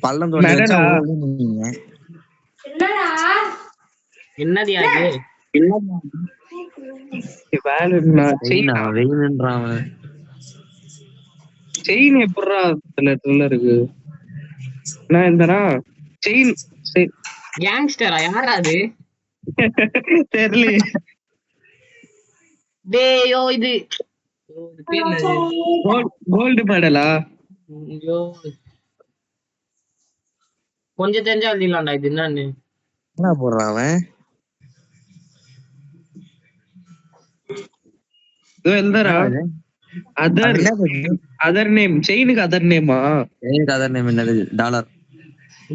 பள்ளம் தோண்டி வச்சா என்னது அது? செயின் எப்படா இருக்கு? நான் இந்தனா செயின் கேங்ஸ்டரா? யாரா அது? தெரியல. டேயோ இது கோல்டு மெடலா? ஐயோ கொஞ்சம் தெரிஞ்சா எழுதிடலாம்டா. இது என்னன்னு என்ன போடுறான் அவன்? Other name. செயினுக்கு அதர் நேமா? செயினுக்கு அதர் நேம் என்னது? டாலர்.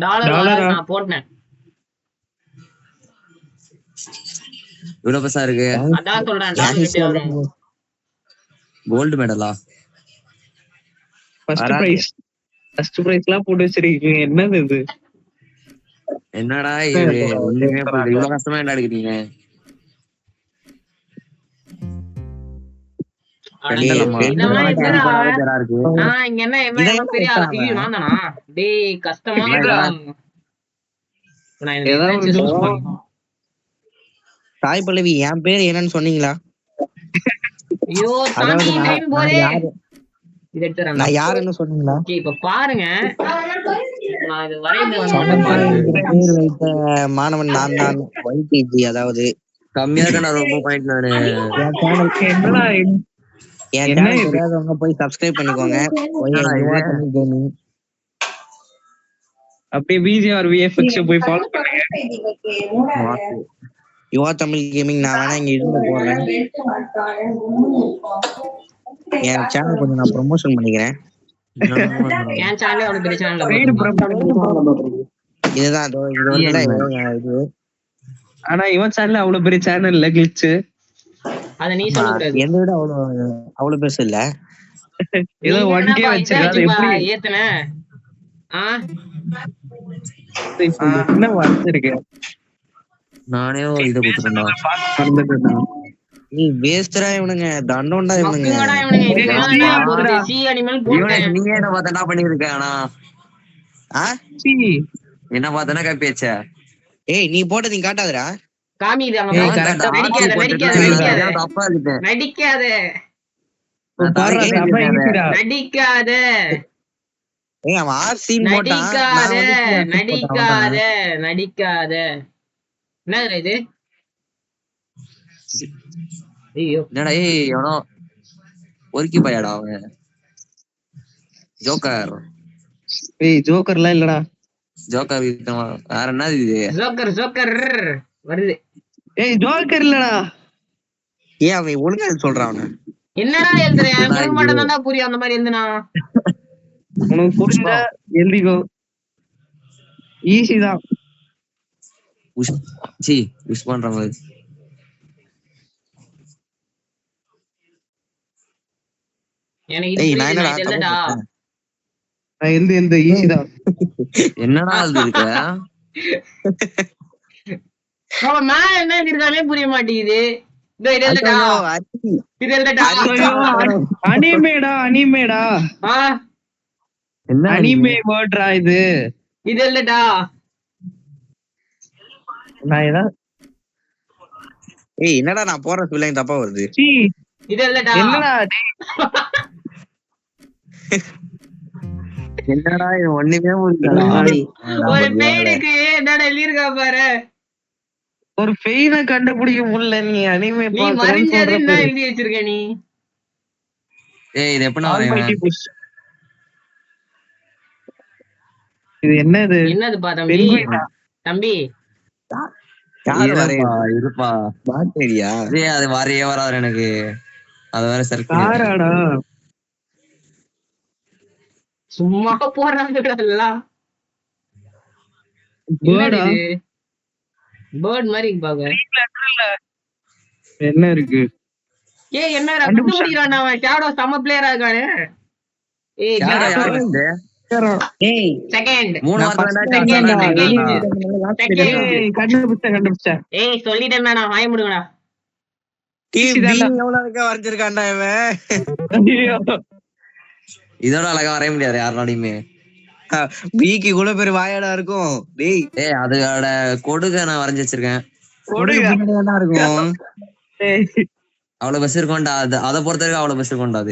நான் போட்டேன். இவ்வளவு பெருசா இருக்கு. அதான் சொல்றேன். கோல்டு மெடலா? ஃபர்ஸ்ட் பிரைஸ்லாம் போட்டு வச்சிருக்கீங்க. என்னது இது? என்னடா இது? ஒண்ணுமே புரியல. இவ்வளவு கஷ்டமா என்ன எடுக்கிறீங்க? தாய் பல்லவி என் பேர் என்னன்னு சொன்னீங்களா? நான் யாருன்னு சொன்னீங்களா? இப்ப பாருங்க, பேர் வைத்த மாணவன் நான் தான். YTG, அதாவது கம்மியா இருக்கா? ரொம்ப பாயிண்ட் நானு. என் சேனல் தெரியாதவங்க போய் சப்ஸ்கிரைப் பண்ணிக்கோங்க. கேமிங் அப்படியே VGR VFX போய் ஃபாலோ பண்ணுங்க. யுவா தமிழ் கேமிங். நான் வேணா இங்க இதுல போடுறேன். என் சேனல் கொஞ்சம் நான் ப்ரமோஷன் பண்ணிக்கிறேன். இதுதான் இது. ஆனா இவன் சேனல் அவ்வளவு பெரிய சேனல் இல்ல. கிளிச் அத நீ சொல்லக்கூடாது. எந்த விட அவ்வளவு பெருசு இல்ல. ஏதோ 1K வச்சிருக்காது. எப்படி ஏத்துன? என்ன வச்சிருக்க? நானே இத குத்துறேன்டா. நீ வேஸ்டரா இவனுங்க, தண்டோண்டா இவனுங்க. நீங்க என்ன பார்த்த என்ன பண்ணிருக்க? ஆனா என்ன பார்த்தனா கப்பியாச்ச? ஏய் நீ போட்டது நீ காட்டாதடா. காமிது அங்க. நடிக்காத. ஏய் அவன் ஆர்சின் போட்டான். நடிக்காத. என்னடா இது? ஐயோ என்னடா? ஏய் எவனோ ஒருக்கி பையாடா அவன். ஜோக்கர் ஏய் ஜோக்கர்லாம் இல்லடா. ஜோக்கர் விக்ரமா. வேற என்ன இது? ஜோக்கர் வருது. ஏய் ஜோக்கர் இல்லடா. ஏன் அவன் ஒழுங்கா சொல்றான் அவன. என்னடா எழுதுறேன் எனக்கு மட்டும் தான்டா புரியும் அந்த மாதிரி எழுதுனா. உனக்கு புரிஞ்சா எழுதிக்கோ. ஈஸி தான். விஷ் பண்ற மாதிரி. எனக்கு ஏய் இது நான் என்னடா இல்லடா. நான் எந்த ஈஸி தான். என்னடா அது இருக்க? அவன் மேல என்ன எழுதிருக்கானே புரிய மாட்டேங்குது. இதோ இது எழுதட்டா? இது எழுதட்டா? அனிமேடா. என்ன அனிமே வேர்ட்ரா இது. இது எழுதட்டா? நான் ஏதா ஏய் என்னடா நான் போற ஸ்பெல்லிங் தப்பா வருது. இது எழுதட்டா? என்னடா என்னடா இது ஒண்ணுமே புரியலடா. ஒரு பேருக்கு என்னடா எழுதிருக்கா பாரு. ஒரு பெயின கண்டுபிடிக்க முடியல. நீ அனிமே நீ மறிஞ்சது என்ன எழுதி வச்சிருக்க நீ? ஏய் இது எப்படின்னா வரையணும்? இது என்னது? என்னதுப்பா தம்பி? தம்பி யாரு வரையா இருப்பா. பாக்டீரியா. ஏய் அது வரையே வராது எனக்கு. அது வேற செலக்ட் பண்ணி. காராடா. சும்மா போறாங்க எல்லாம். பேர்டா. பேர்ட் மாதிரி பாக்க. என்ன இருக்கு? ஏய் என்னடா கண்டுபிடிக்கிறான் அவன். ஷேடோ செம பிளேயரா இருக்கானே. ஏய் ஏய் செகண்ட் 3 கண்டுபிடிச்சேன். ஏய் சொல்லிட்டேன் நான் வாய முடுங்கடா. டீம் பி எவ்வளவு அழகா வரைஞ்சிருக்கான்டா இவன். இதோட அழகா வரைய முடியாது யாருனாலையுமே. பிக்கு கூட பேர் வாயாடா இருக்கும். டேய் ஏய் அதோட கொடுக நான் வரைஞ்சு வச்சிருக்கேன். இருக்கும். அவ்வளவு பஸ் இருக்கும்டா. அதை பொறுத்த வரைக்கும் அவ்வளவு பஸ் இருக்கும்டா.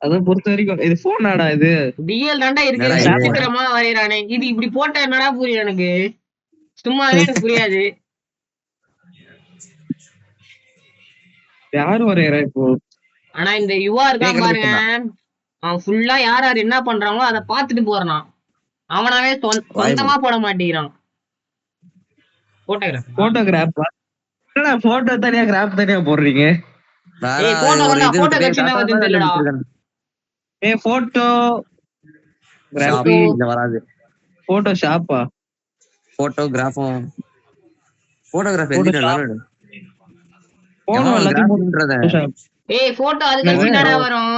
அத பொறுத்த வரைக்கும் இது போனாடா. இது டிஎல் தான்டா இருக்கு. சீக்கிரமா வரையறானே. இது இப்படி போட்டா என்னடா புரியும் எனக்கு. சும்மாவே எனக்கு புரியாது. யாரு வரையறா இப்போ? ஆனா இந்த யுவா இருக்கான் பாருங்க. அவன் ஃபுல்லா யார் யார் என்ன பண்றாங்களோ அதை பாத்துட்டு போறான். அவனாவே சொந்தமா போட மாட்டேங்கிறான். போட்டோகிராஃப் என்னடா போட்டோ தனியா கிராஃப் தனியா போடுறீங்க? போட்டோ கிராஃபி வராது. போட்டோ ஷாப்பா? போட்டோகிராஃபும் போட்டோகிராஃப் எழுதிட்டேன். போட்டோ எல்லாத்தையும் ஏய் போட்டோ அதுக்கு என்னடா வரும்?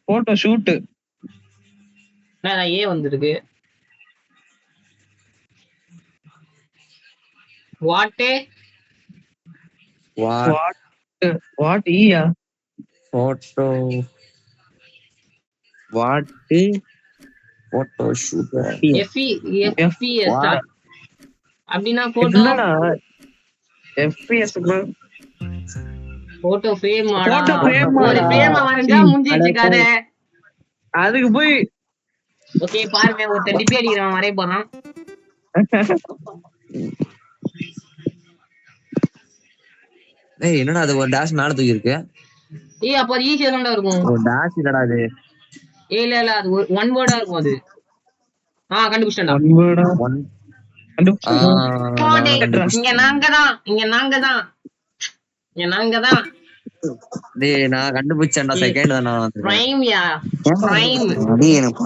Photo shoot. நான் ஏ வந்திருக்கு. வாட் ஈயா? Photo what photo shoot. FPS அப்படினா போட்டோ எஃப்பிஎஸ் போட்டோ ஃப்ரேம் ஆடா. ஒரு ஃப்ரேம் வரைஞ்சா முடிஞ்சிச்சு கதை. அதுக்கு போய் ஓகே பாருங்க ஒரு டிபி அடிக்கிறான் வரைய போறான். ஏய் என்னடா அது ஒரு டாஷ் மேல தூக்கி இருக்கு. ஏய் அப்ப அது ஈஸியா தான்டா இருக்கும். ஒரு டாஷ் இல்லடா அது. ஏய் இல்ல அது ஒன் வேர்டா இருக்கும் அது. கண்டுபிடிச்சேன்டா. ஒன் வேர்டா? இங்க நாங்க தான். டேய் நான் கண்டுபிடிச்சேன்டா. செகண்ட் தான் நான். பிரைம் யா பிரைம். எனக்கு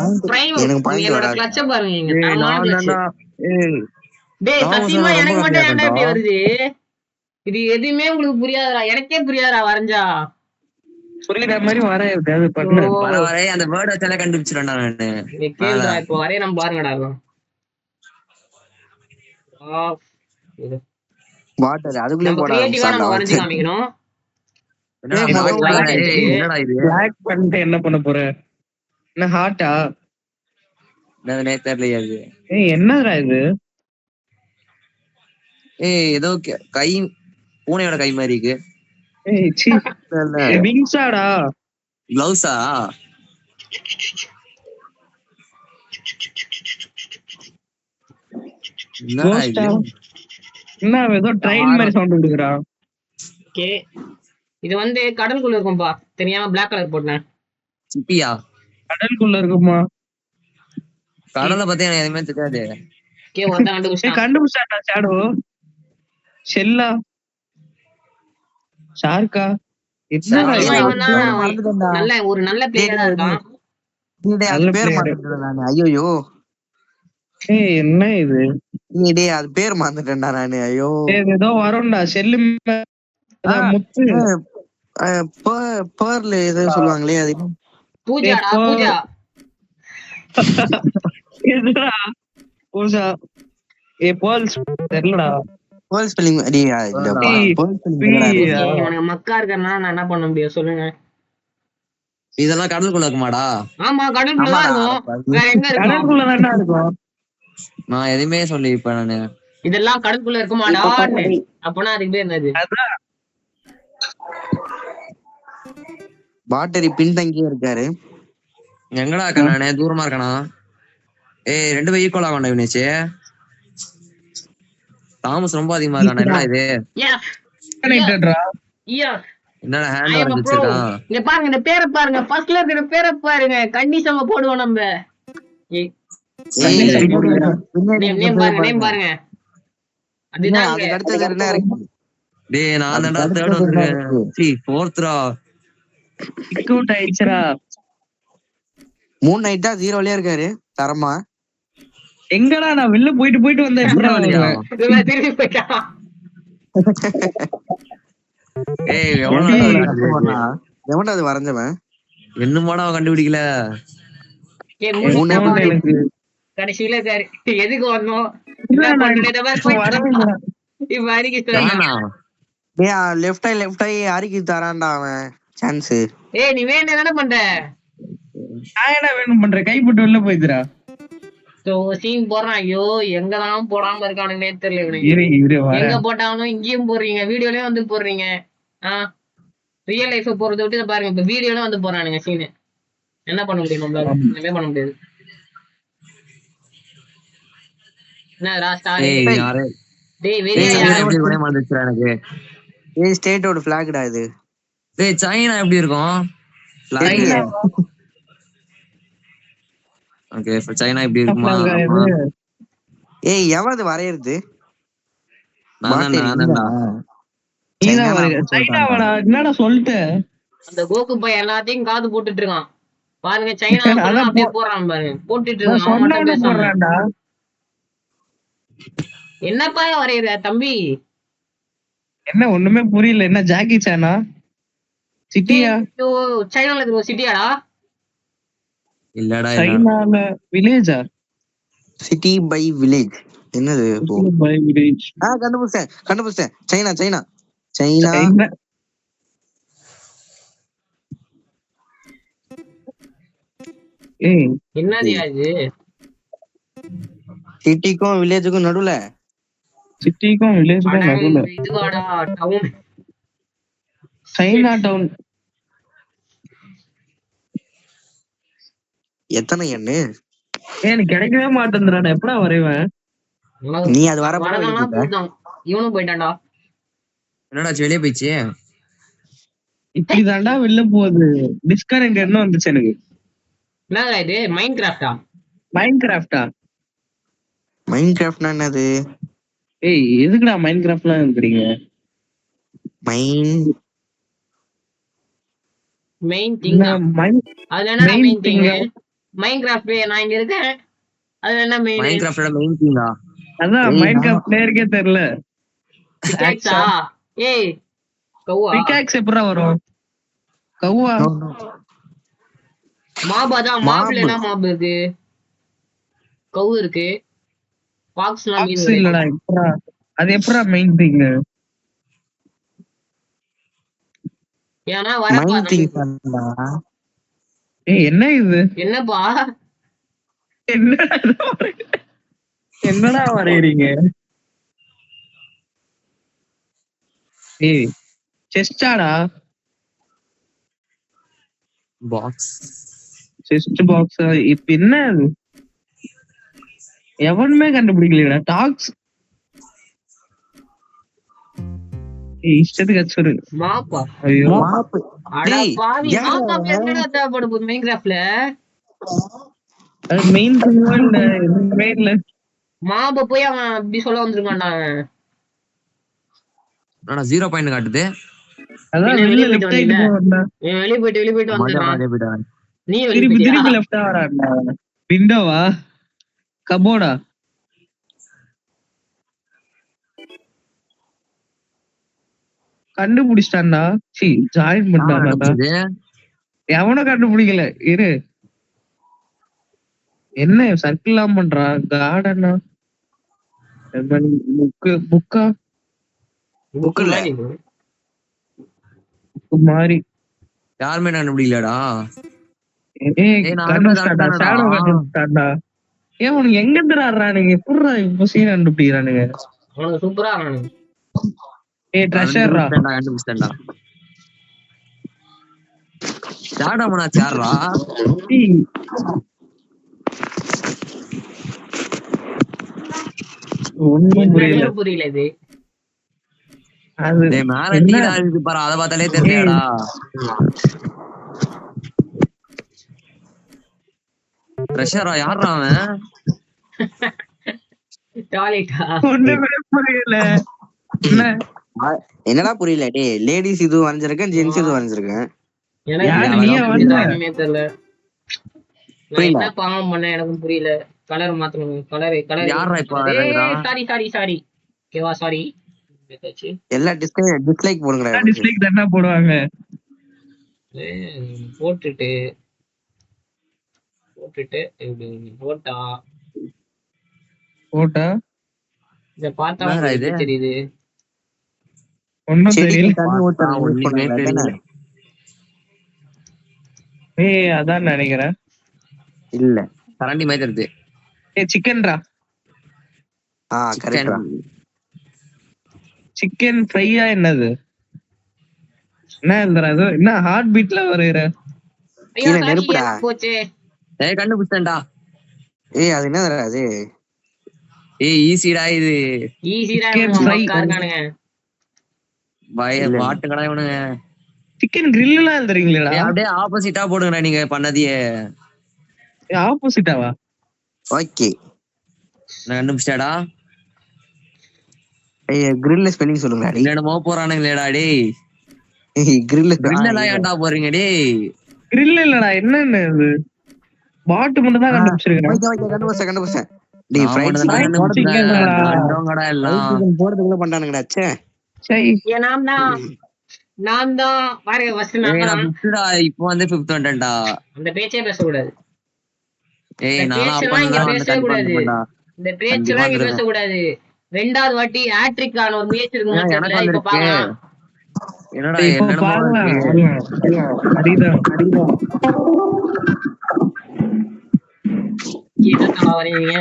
பாயிண்ட் என்னோட கிளட்ச பாருங்க இங்க. டேய் சத்தியமா எனக்கு மட்டும் ஏன்டா இப்படி வருது? இது எதுவுமே உங்களுக்கு புரியாதுடா. எனக்கே புரியாதுடா வரைஞ்சா. புரியுற மாதிரி வரைய பண்ணு. வரைய அந்த வேர்ட் வச்சாலே கண்டுபிடிச்சிரேன்டா நானு. கேளுடா இப்போ வரைய நம்ம பாருங்கடா. வாட்டர் அதுக்குள்ளே போடா. கிரியேட்டிவா நம்ம வரைஞ்சு காமிக்கணும். என்னடா இது? பிளாக் பண்ணிட்டு என்ன பண்ண போற? என்ன ஹார்ட்டா? என்னதுனே தெரியலையா இது? ஏய் என்னடா இது? ஏய் ஏதோ கை பூனையோட கை மாதிரி இருக்கு. ஏய் சீ விங்ஸாடா? க்ளவுஸா? என்ன ஏதோ ட்ரெயின் மாதிரி சவுண்ட் கொடுக்குறா. ஓகே இது வந்து கடலுக்குள்ள இருக்கும்பா, தெரியாம பிளாக் கலர் போட்டேன். சிப்பியா? கடலுக்குள்ள இருக்குமா? கடலை பத்தி எனக்கு எதுவுமே தெரியாது. கே ஒருத்தன் கண்டுபிடிச்சான். கண்டுபிடிச்சாட்டா ஷேடோ? ஷெல்லா? ஷார்க்கா? என்னடா சத்தியமா இது? இவன் தான் மறந்துட்டேன்டா. ஒரு நல்ல பிளேயரா இருக்கான். டேய், அது நல்ல பேர் player. மறந்துட்டேன் நானு. ஐயோ என்ன இது? டேய் அது பேர் மறந்துட்டேன்டா நானு. ஐயோ இது ஏதோ வரும்டா செல்லு முத்து. பேர்ல ஏதோ சொல்லுவாங்களே அது என்ன? பூஜாடா, இப்போ- பூஜா. எதுடா? பூஜா. போல்ஸ் தெரியலடா. பேர் ஸ்பெல்லிங் பி. இவனுக்கு மக்கா இருக்கறனா நான் என்ன பண்ண முடியும் சொல்லுங்க. இதெல்லாம் கடலுக்குள்ள இருக்குமாடா? ஆமா, கடலுக்குள்ள தான் இருக்கும். வேற எங்க இருக்கும்? கடலுக்குள்ள தானே இருக்கும். நான் எதுவுமே சொல்லி இப்ப நானு. இதெல்லாம் கடலுக்குள்ள இருக்குமாடா? அப்பனா அதுக்கு பேர் என்னது? அதான் பாட்டரி பின்தங்கியே இருக்காரு. எங்கடா இருக்கா? நானே தூரமா இருக்கானா? ஏய் 2 பேரும் ஈக்குவலா வேண்டாம் யுவனேஷ். தாமஸ் ரொம்ப அதிகமா இருக்கானா? என்னடா இது? Yes, கனெக்டட்ரா. yes. என்னடா I ஹேண்ட் am a வந்து pro. வச்சிருக்கான்? இங்க பாருங்க, இந்த பேரை பாருங்க, ஃபர்ஸ்ட்ல இருக்கிற பேரை பாருங்க, கண்டிஷமா போடுவோம் நம்ம. ஏய், நேம் பாருங்க, நேம் பாருங்க. அதுதான் அதுக்கு அடுத்தது என்ன இருக்கு? டேய் நான் தான்டா அதுக்கு தேர்ட் அடுத்தது என்ன வந்திருக்கேன். இருக்கு? சி ஃபோர்த்ரா. கிக் அவுட் ஆயிடுச்சுடா. 3 நைட் தான் 0லயே இருக்காரு. தரமா எங்கடா நான் வெளில போயிட்டு வந்தேன். எப்படிடா வருவேன்? இதெல்லாம் திரும்பி போயிட்டான். ஏய் எவ்வளவு ஏய், நாள் ஆகுது? எவன்டா அது வரைஞ்சவன்? என்னமாடா அவன் கண்டுபிடிக்கல? ஏய், மூணு முடிச்சிட்டா பாரு. எனக்கு கடைசியில இருக்காரு. எதுக்கு வந்தோம்? இல்ல, என்ன நான் பண்றது? இந்த மாதிரி போயிட்டான். வரவே இல்லை. இப்ப அறிக்கை சொல்றான். யானா? டேய் லெஃப்ட் ஐ அரிக்கி தரான்டா அவன் சான்ஸ். ஏய், நீ வேணும் என்ன பண்ற? நான் என்ன வேணும் பண்றேன்? கைப்பட்டு வெளில போயிடுறா. சோ சீன் போடுறான். ஐயோ, எங்கதான் போடாம இருக்கானுன்னே தெரியல இவனுக்கு. இரு எங்க வரேன். போட்டாலும் இங்கேயும் போடுறீங்க, வீடியோலயும் வந்து போடுறீங்க. ரியல் லைஃப் போறதை விட்டு இதை பாருங்க, இப்ப வீடியோல வந்து போறானுங்க சீனு. என்ன பண்ண முடியும் நம்மளால? ஒண்ணுமே பண்ண முடியாது. என்னடா ஸ்டார்? ஏய் யாரே? டேய் ஏய் வெளியே சைனா எப்படி ஒரே மாதிரி இருந்துச்சுடா எனக்கு. ஏய் ஸ்டேட்டோட ஃபிளாக்டா இது. டேய் சைனா எப்படி இருக்கும்? தெரியல. ஓகே சைனா எப்படி இருக்குமா? ஏய் எவன் அது வரையறது? நான் தான்டா. நீதான் வரைய. சைனாவாடா, என்னடா சொல்லிட்டேன். அந்த கோகு பையன் எல்லாத்தையும் காது போட்டுட்டு இருக்கான் பாருங்க. சைனா சொன்னா அப்படியே போறான் பாருங்க, போட்டுட்டு இருக்கான். அவன் மட்டும் சொன்னாலும் பேசாம. போடுறான்டா. என்னப்பா வரையற தம்பி? என்ன ஒண்ணுமே புரியல. என்ன ஜாக்கி சானா? சிட்டியா? ஐயோ, சைனால இருக்கிற சிட்டியாடா? இல்லடா இல்ல. சைனால வில்லேஜா? சிட்டி பை வில்லேஜ் என்னது? By village. கண்டுபிடிச்சேன். China China China. ஏய் என்னது இது? சிட்டிக்கும் வில்லேஜுக்கும் நடுவுல. சிட்டிக்கும் வில்லேஜுக்கும் நடுவுல. இதுவாடா டவுன். Chinatown. எத்தனை எண்ணு? எனக்கு கிடைக்கவே மாட்டேங்குதுடா. நான் எப்படா வரைவேன்? நீ அது வர வரதெல்லாம் போயிட்டான். இவனும் போயிட்டான்டா. என்னடா வெளியே போயிடுச்சு? இப்படிதான்டா வெளில போகுது. டிஸ்கனெக்ட் என்ன வந்துச்சு எனக்கு? என்னடா இது? மைண்ட் கிராஃப்டா? மைண்ட் கிராஃப்டா? மைண்ட் கிராஃப்ட்னா என்னது? ஏய் எதுக்குடா மைண்ட் கிராஃப்ட்லாம் இருக்கிறீங்க? மெயின் திங் தான். அதுல என்ன மெயின் திங்? மைண்ட் கிராஃப்ட் நான் இங்க இருக்கேன். அதுல என்ன மெயின்? மைன்கிராஃப்டோட மெயின் திங்கா? அதான் மைண்ட் கிராஃப்ட் பிளேயருக்கே தெரியல. பிக்காக்ஸா? ஏய் கௌவா. பிக்காக்ஸ் எப்படா வரும்? கௌவா? மாபா தான். மாப்ல என்ன மாப் இருக்கு? கௌ இருக்கு. பாக்ஸ்லாம் மீன் இருக்கு. இல்லடா எப்படா அது எப்படா மெயின் திங்? ஏன்னா வரப்பா மைண்ட் திங் தான்டா. ஏய் என்ன இது? என்னப்பா? என்னடா வரையறீங்க? ஏய் செஸ்டாடா? பாக்ஸ். Chest box. இப்ப என்ன அது? எவனுமே கண்டுபிடிக்கலடா. டாக்ஸ் இஷ்டத்துக்கு அச்சுரு. மாப்பா ஐயோ மாப்பு. அட டேய், பாவி யாரா மாப்பா என்னடா தேவைப்படும் போது மைன்கிராஃப்ட்ல அது மெயின் இல்ல, எதுவுமே இல்ல. மாப்ப போய் அவன் அப்படி சொல்ல வந்திருக்கான்டா அவன். ஆனா 0 பாயிண்ட் காட்டுது. அதான் என்ன வெளில வெளிய போயிட்டு லெஃப்ட் ஆயிட்டு வந்தீல? போவான்டா. இவன் வெளிய போயிட்டு மஜா வந்துடுறான். பாதே போயிட்டான். நீ வெளிய திருப்பி போயிட்டியா? திருப்பி லெஃப்டா வரான்டா. விண்டோவா கபோர்டா? கண்டுபிடிச்சிட்டான்டா. சி ஜாயின் யார் பண்ணான்டா. கண்டுபிடிச்சது? எவனும் கண்டுபிடிக்கல. இரு, என்ன சர்க்கிள் எல்லாம் பண்றா? கார்டனா புக்கா புக்கு இல்ல. மாதிரி. மாதிரி. யாருமே கண்டுபிடிக்கலடா. ஏய் ஏய், நான் கண்டுபிடிச்சிட்டான்டா. கண்டுபிடிச்சிட்டானடா. ஷேடோ கண்டுபிடிச்சிட்டான்டா. ஏன் உனக்கு எங்க இருந்து ஆடுறானுங்க? எப்படிடா இப்போ சீன் கண்டுபிடிக்கிறானுங்க? அவனுக்கு சூப்பரா ஆனானு. ஏய் ட்ரெஷர்ரா. கண்டுபிடிச்சிட்டேன்டா. யாடா சாரா? ஒண்ணும் புரியல. புரியல இது. அது டேய் மேல என்ன? டீடா இருக்கு பாரு, அத பார்த்தாலே தெரியலடா. ட்ரெஷரா யாரா அவன்? டாய்லெட்டா? ஒண்ணுமே புரியல. என்ன? என்னடா புரியல? டேய், லேடிஸ் இது வரைஞ்சிருக்கேன், ஜென்ஸ் இது வரைஞ்சிருக்கேன். எனக்கு யாரு என்ன நீயா புரியுதா? வரைஞ்ச? ஒண்ணுமே தெரியல. நான் புரியல. என்ன பாவம் பண்ண எனக்கும் புரியல. கலர் மாத்தணும். கலர் யாரா இப்ப இறங்குறான்? சாரி ஓகேவா? சாரி. எல்லா டிஸ்லைக் போடுங்கடா. டிஸ்லைக் தானே போடுவாங்க. போட்டுட்டு இப்படி போட்டா போட்டா இத பார்த்தா என்னடா உங்களுக்கு இது? எப்படி தெரியுது? ஒண்ணும் செடிக்கு தெரியல. தண்ணி பார்த்தா ஊத்தணும் யூஸ் ஒண்ணுமே பண்ணுங்களா தெரியல. தானே? ஏய் அதான் நினைக்கிறேன். இல்ல. கரண்டி மாதிரி தெரியுது. ஏய் சிக்கன்ரா. கரெக்டா. சிக்கன் ஃப்ரையா என்னது? என்ன எழுதுறா இது? என்ன ஹார்ட் பீட்ல வருகிற? ஐயோ, கீழே sorry, நெருப்புடா. எனக்கு போச்சே. ஏய் கண்டுபிடிச்சேன்டா. ஏய், அது என்னடா அது? ஏய் ஈஸிடா இது. ஈஸிடா Chicken fry. இருக்கானுங்க. இல்ல. பாட்டுக்கடா இவனுங்க. சிக்கன் கிரில் எல்லாம் எழுதுறீங்களா? ஏய், அப்படியே ஆப்போசிட்டா போடுங்கடா நீங்க பண்ணதையே. ஆப்போசிட்டாவா? ஓகே. நான் கண்டுபிடிச்சாடா. ஏய், கிரில் ஸ்பெல்லிங் சொல்லுங்கடா. டேய், என்னமோ போறானுங்களேடா டேய். கிரில் கிரில்லெல்லாம் ஏன்டா போறீங்க டேய்? கிரில் இல்லடா. என்னன்னு இது? பாட்டு மட்டும் தான் கண்டுபிடிச்சிருக்கேன். கண்டுபிடிச்சேன். டேய், நான் ஃப்ரைட் மட்டும் தான் சிக்கன் கண்டுபிடிச்சேன். chicken-ங்களா? கண்டோங்கடா எல்லாம். போடுறதுக்குள்ள பண்றானுங்கடா. ச்சே. சரி. ஏன் நான் தான் பாருங்க first ஏய் நான் நான் தான். ஃபிஃப்த்டா, இப்போ வந்து 5th வந்துட்டேன்டா. அந்த பேச்சே பேசக்கூடாது. ஏய் இந்த நானும் பேச்செல்லாம் இங்க அப்ப பேசவே கூடாது. வந்துட்டேன்டா. இந்த பேச்செல்லாம் இங்க பேசக்கூடாது. 2வது வாட்டி ஹேட்ரிக் ஆன ஒரு முயற்சி இருக்குமா எனக்கு தெரியல. இப்ப வந்திருக்கு. பாக்கலாம். என்னடா இப்போ என்னென்னமோ பாக்கலாம். இருக்கு. அடிதான். என்னத்தடா வரைவீங்க?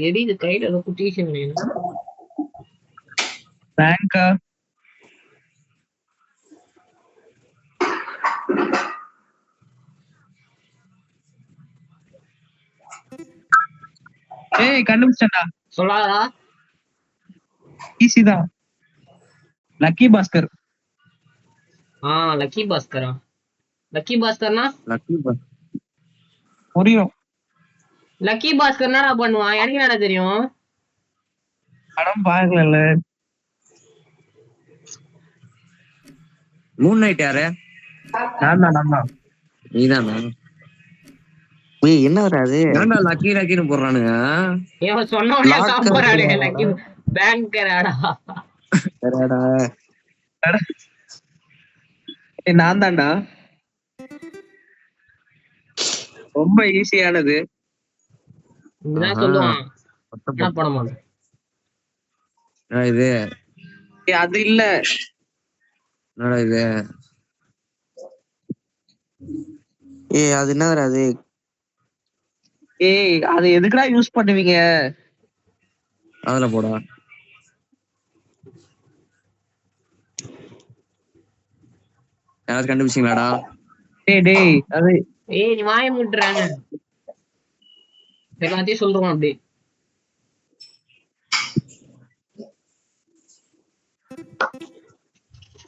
எடிது கையில ஏதோ குட்டிஷன் வேணும். பேங்கா. ஏய் கண்டுபிடிச்சா. சொல்லாதடா. ஈஸி தான். லக்கி பாஸ்கர். லக்கி பாஸ்கரா? லக்கி பாஸ்கர்னா லக்கி பாஸ். புரியும். லக்கி பாஸ்கர் என்னடா பண்ணுவான்? எனக்கு என்னடா தெரியும்? படம் பாக்கல. மூன் நைட் யாரு? நான் தான். நீதானா? ஏய், என்ன வராது? ஏன்டா லக்கி லக்கின்னு போடுறானுங்க? இவன் சொன்ன உடனே Locker சாப்பிடுறானே இல்லடா. லக்கி பேங்கராடா. சரிடா. ஏய் நான் தான்டா. ரொம்ப ஈஸியானது. இப்படிதான் சொல்லுவான். என்ன பண்ண மாட்டேன். என்னடா இது? ஏய் அது இல்ல. என்னடா இது? ஏய், அது என்ன வராது? ஏய் அது எதுக்குடா யூஸ் பண்ணுவீங்க? அதுல போடா. யாராவது கண்டுபிடிச்சிங்களாடா? டேய் அது ஏய் நீ வாய மூட்டுறாங்க. எல்லாத்தையும் சொல்றோம் அப்படி.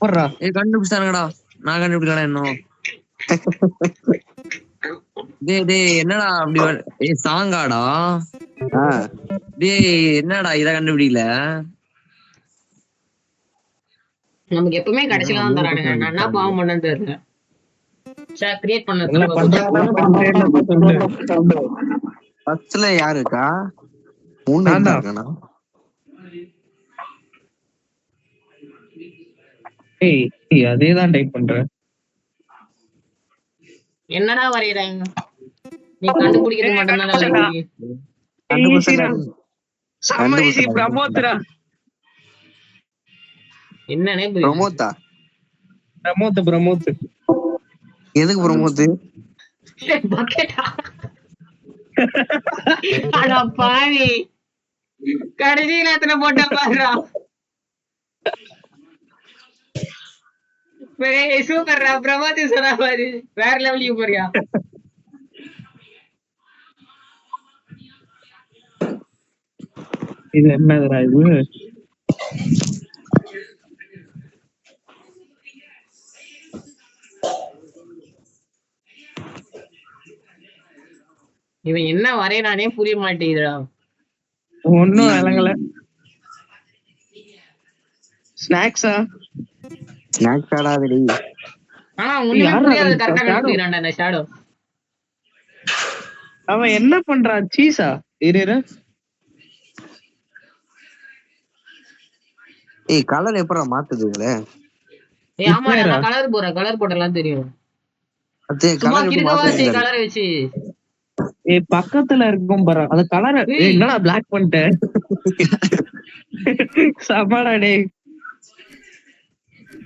போடுறா. கண்டுபிடிச்சானுங்கடா. நான் கண்டுபிடிக்கல இன்னும். டேய் என்னடா அப்படி சாங்காடா. டேய் என்னடா இத கண்டுபிடிக்கல. நமக்கு எப்பவுமே கடைசில தான் தரானுங்க. நான் என்ன பாவம் பண்ணேன்னு தெரியல. சார் கிரியேட் பண்ண ஃபர்ஸ்ட்ல யாரு இருக்கா? 3 இருக்கானா? ஏய் அதேதான் டைப் பண்றேன். என்னடா வரையறாங்க? நீ கண்டுபிடிக்கிறது மட்டும் தான் பிரமோத்ரா. என்னனே பிரமோத்தா? பிரமோத். எதுக்கு பிரமோத்? பக்கெட்டா? அட பாவி. கடைசி நேரத்துல போட்ட பாருடா. சூப்பர்ரா பிரமோத் சொன்னா பாரு. வேற லெவலுக்கு போறியா? இது என்னதுடா இது? இவன் என்ன வரையறானே புரிய மாட்டேங்குதுடா. ஒன்னும் விளங்கல. ஸ்நாக்ஸா? ஸ்நாக்ஸ் ஆடாதடி. ஆனா ஒண்ணுமே புரியாது. கரெக்டா கண்டுபிடிக்கிறான்டா அந்த ஷேடோ. அவன் என்ன பண்றான்? சீஸா? இரு. ஏய் கலர் எப்பறா மாத்துதுங்களே? ஏய் ஆமா நான் கலர் போடலாம் தெரியும். அது சும்மா கலர் கிறுக்கவா செய் கலர் வச்சு. ஏய் பக்கத்துல இருக்கும் பாரு. அந்த கலர் என்னடா பிளாக் பண்ணிட்டேன். சபாடா டேய்.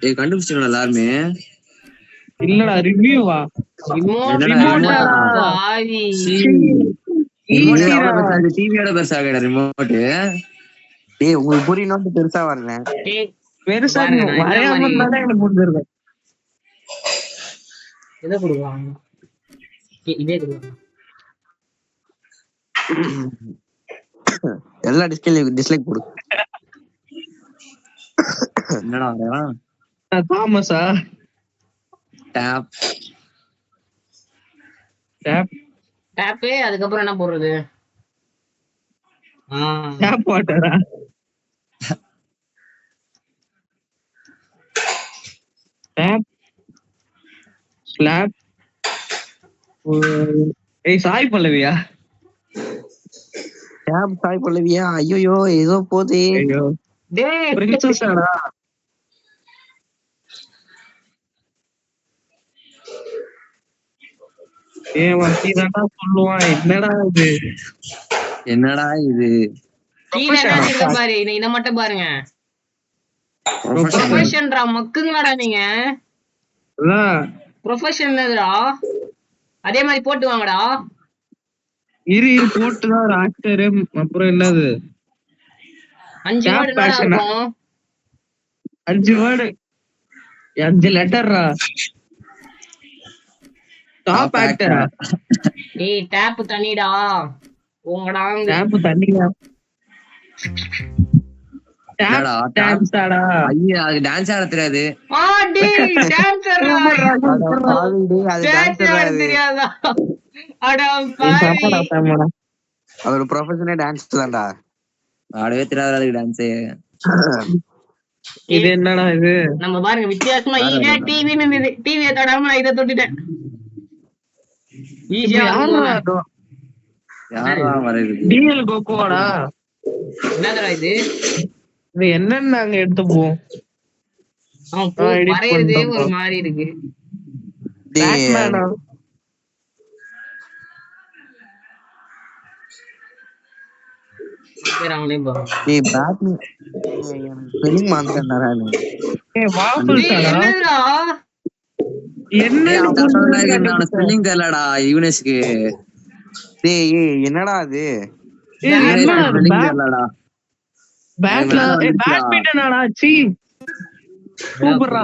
ஏய் கண்டுபிடிச்சீங்களா எல்லாருமே? இல்லடா ரிவ்யூவா? ரிமோட் பாவி. டிவியோட பெருசாகடா ரிமோட். டேய் உங்களுக்கு புரியணும் பெருசா வரல. பெருசா வரையாம இருந்தா எனக்கு புரிஞ்சிருக்கும். இத கொடுவாங்க. இதே கொடுவாங்க. எல்லா டிஸ்லைக் போடு. என்னடா வரையறான்? தாமஸா? டாப் அதுக்கப்புறம் என்ன போடுறது? டாப் வாட்டரா? Top slab. ஏய் சாய் பல்லவியா? டேப் சாய் பல்லவியா? ஐயோ ஏதோ போதே. ஐயோ டேய் பிரின்சஸ்டா? ஏய் வண்டிதான்டா சொல்லுவான். என்னடா இது? கீழ என்ன இருக்கு பாரு. இத மட்டும் பாருங்க. ப்ரொஃபஷன்டா மக்குங்கடா நீங்க. ப்ரொஃபஷன் என்னதுடா? அதே மாதிரி போட்டு வாங்கடா. இரு போட்டுதான் ஒரு ஆக்டர். அப்புறம் என்னது? 5 வேர்ட் என்னடா இருக்கும்? 5 வேர்ட் 5 லெட்டர்ரா. டாப் ஆக்டரா? ஏய் டாப் தண்ணிடா. போங்கடா. டாப் தண்ணியா? டான்ஸ்டா? ஐயா அது டான்ஸ் ஆட தெரியாது. டேய் டான்சர்டா. டான்ஸ் தெரியாதா? அட பாவி. அவரோட ப்ரொஃபஷனே டான்ஸ் தான்டா. ஆடவே தெரியாதா அதுக்கு டான்ஸ்? இது என்னடா இது? நம்ம பாருங்க வித்தியாசமா ஈஸியா டிவின்னு இருந்தது. டிவியை தொடாம நான் இதை தொட்டுட்டேன். ஈஸியா யாரா வரையுது? டிஎல் கோகோடா? என்னடா இது? இது என்னன்னு நாங்க எடுத்துப்போம். வரையறதே ஒரு மாதிரி இருக்கு. பேட்மேனா? அவனே பாரு. ஏய் பேட்மேன் ஸ்பெல்லிங் மாத்தறடா நீ. ஏய் வாஃபிள்ஸ்டா? என்ன ஸ்பெல்லிங் தெரியலடா யூனிஸ்க்கு. டேய் ஏய் என்னடா அது? ஸ்பெல்லிங் தெரியலடா. பேட்மிண்டனாடா? சீ சூப்பர்ரா.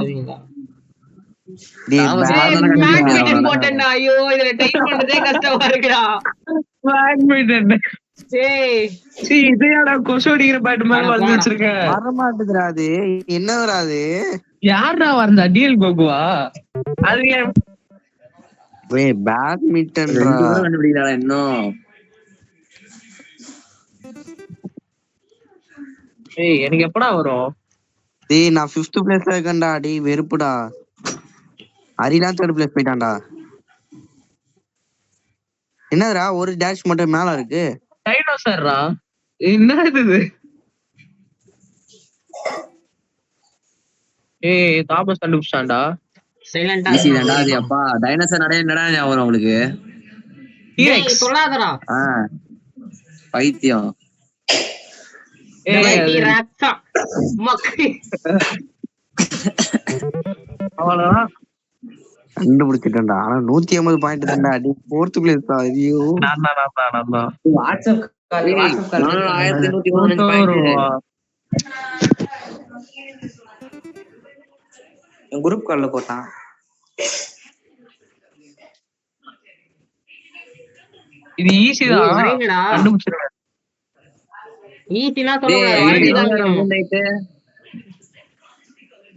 டேய் பேட்மிண்டன் போட்டேன்டா. ஐயோ இதுல டைப் பண்றதே கஷ்டமா இருக்குடா. பேட்மிண்டன் ஏய் இதையாடா கொசு அடிக்கிற பேட் மேல அட வந்து போடா. வச்சிருக்க. வர மாட்டேதுடா அது. என்னதுடா அது? யாரா வந்த டிஎல் கோகுவா? அது ஏன் ஏய் பேட்மிண்டன்டா. 2 கூட கண்டுபிடிக்கலடா இன்னும். ஏய் எனக்கு எப்படா வரும்? டேய் நான் 5th பிளேஸ்ல இருக்கேன்டா. டேய் வெறுப்புடா. ஹரிலாம் 3rd பிளேஸ் போயிட்டான்டா. என்னதுடா ஒரு டேஷ் மட்டும் மேல இருக்கு. டைனோசர்ரா. என்ன இது? ஏய் தாபஸ் கண்டுபிடிச்சான்டா. சைலண்டா ஈஸி தான்டா அது. அப்பா டைனோசர் நடைய என்னடா ஞாபகம் உங்களுக்கு? டீரெக்ஸ். சொல்லாதடா. பைத்தியம். ஏய் ரத்தா மக்கி. அவ்வளவுதான். கண்டுபிடிச்சிட்டேன்டா. ஆனா 180 பாயிண்ட் தான்டா. டேய் 4th பிளேஸ் தான். ஐயோ நான் தான். வாட்ஸ்அப் கால் நானும் 1115 பாயிண்ட். குரூப் கால்ல போட்டான். இது ஈஸி தான். வரீங்கடா. கண்டுபிடிச்சிருவேன். ஈஸினா டேய் சொல்லுங்க. நைட்டு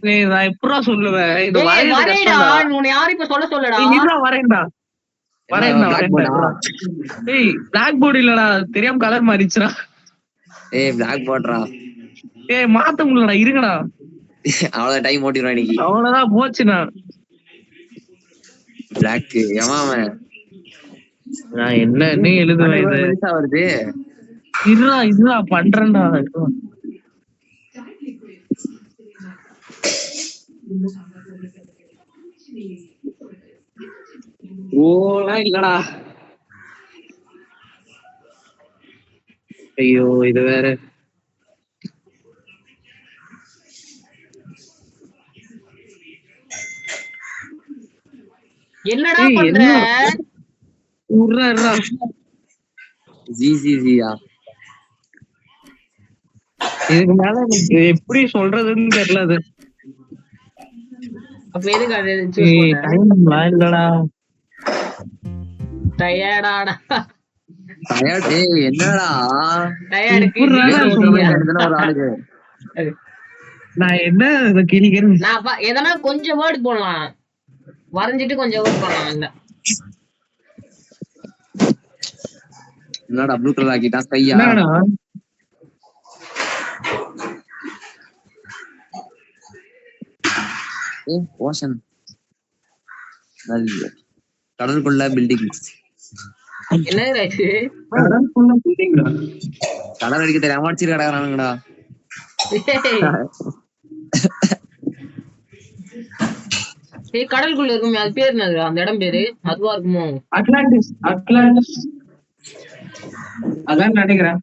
டேய் நான் எப்படா சொல்லுவேன்? இது டேய் வரையறது வரேடா. கஷ்டம்டா. உன்னை யாரும் இப்ப சொல்ல சொல்லடா. ஏய் இருடா வரேன்டா. டேய் பிளாக் போர்டு இல்லடா, தெரியாம கலர் மாறிச்சுடா. ஏய் பிளாக் போட்றா. ஏய் மாத்த முடியலடா, இருங்கடா. அவ்வளவு டைம் ஓட்டிடுவான் இன்னைக்கு. அவ்வளவுதான் போச்சுண்ணா. பிளாக் எவன்? நான் என்ன எழுதுவேன் இது? பெருசா வருது. இருடா பண்றேன்டா. ஓலாம் இல்லடா. ஐயோ இது வேற. என்னடா ஏய், பண்ற? இருடா. ஜிஜிஜியா. இதுக்கு மேல எனக்கு எப்படி சொல்றதுன்னு தெரியல. அது அப்ப எதுக்கு அது ஏய், டைம்லாம் இல்லடா. டயர்டாடா. டயர்ட். ஏய் என்னடா டயர்டுக்கு ஒரு ஆளுக்கு. நான் என்ன இதை கிழிக்கிறேன்? நான் எதனா கொஞ்சம் வேர்டு போடலாம். வரைஞ்சிட்டு கொஞ்சம் வேர்டு போடலாம். இல்ல என்னடா ப்ளூ கலர் ஆக்கிட்டான் ஸ்கையா. என்னடா ஓஷன். கடலுக்குள்ள பில்டிங். என்னடா இது? கடல் அடிக்க தெரியாம அடிச்சிட்டு கிடக்குறானுங்கடா. ஏய் கடலுக்குள்ள இருக்குமே, அது பேர் என்னது? அந்த இடம் பேரு அதுவா இருக்குமோ? அட்லாண்டிஸ். அதான் நினைக்கிறேன்.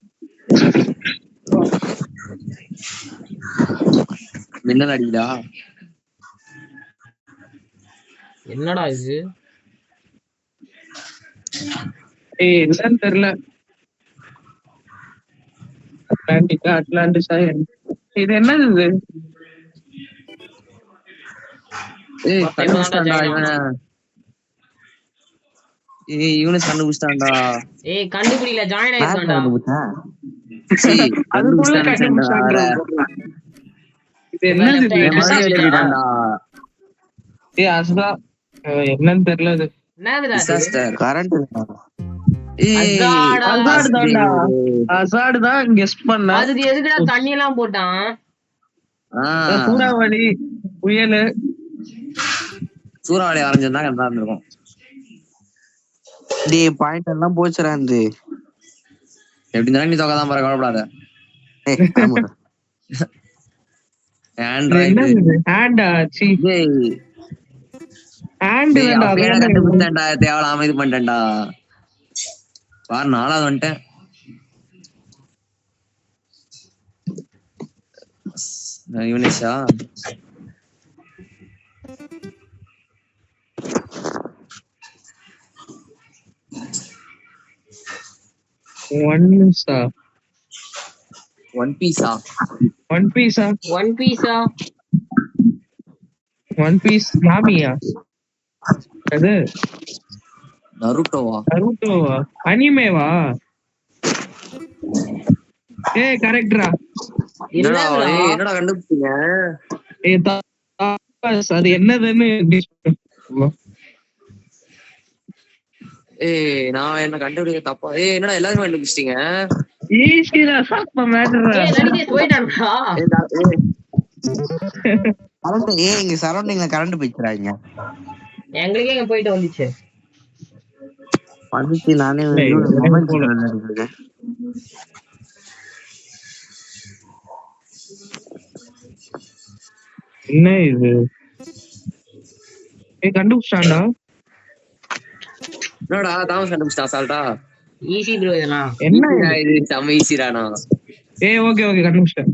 மின்னல் அடிக்குதா? என்னடா இது? ஏய் என்னன்னு தெரியல. அட்லாண்டிஸா? இது என்னது இது? ஏய் கண்டுபிடிச்சிட்டான்டா இவன். ஏய் யூனிஸ் கண்டுபிடிச்சிட்டான்டா. ஏய் கண்டுபிடிக்கல, ஜாயின் ஆயிருக்கான்டா. அதுக்குள்ள கண்டுபிடிச்சான்டா. இது என்னது இது? கண்டுபிடிச்சிட்டான்டா. ஏய் அஸ்தா என்னன்னு தெரியல. இது என்னதுடா இது? டிசாஸ்டர். கரண்ட் ஏய் அசாடு தான் கெஸ்ட் பண்ண. அதுக்கு எதுக்குடா தண்ணி எல்லாம் போட்டான்? சூறாவளி, புயல். சூறாவளி வரைஞ்சிருந்தா கரெக்டா இருந்திருக்கும். டேய் பாயிண்ட் எல்லாம் போச்சுடா. இந்த எப்படி இருந்தாலும் நீ தொகைதான் பாரு, கவலைப்படாத. என்னது இது? ஹேண்டா? சீ ஹேண்ட் வேண்டா. கண்டுபிடிச்சேன்டா, தேவலாம இது பண்ணிட்டேன்டா. பாரு 4வது வந்துட்டேன். யூனிஷா ஒன் பீஸ் மாமியா? அது நருட்டோவா? அனிமேவா? ஏய் கரெக்ட்ரா. என்னடா என்னடா ஏய், என்னடா கண்டுபிடிச்சீங்க? ஏய் தாமஸ் அது என்னதுன்னு guess பண்ணு. ஏய் நான் என்ன கண்டுபிடிக்க தப்பா? ஏய் என்னடா எல்லாரும் கண்டுபிடிச்சிட்டீங்க? ஈஸிடா சாப்ப மேட்டர்டா. ஏய் லலிதே போயிட்டான்டா. ஏய், ஏய், கரண்ட் இங்க சரௌண்டிங்ல கரண்ட் போயிடுறாங்க. எங்களுக்கே இங்க போயிட்டு வந்துச்சு. வந்துச்சு நானே ஏய், மொபைல் போல. போன் எடுத்துருக்கேன். என்ன இது? ஏய் கண்டுபிடிச்சான்டா. என்னடா தாமஸ் கண்டுபிடிச்சிட்டான் அசால்ட்டா? ஈஸி ப்ரோ இதெல்லாம். என்ன ஈஸிடா இது, செம்ம ஈஸிடாண்ணா. ஏய் ஓகே கண்டுபிடிச்சிட்டேன்.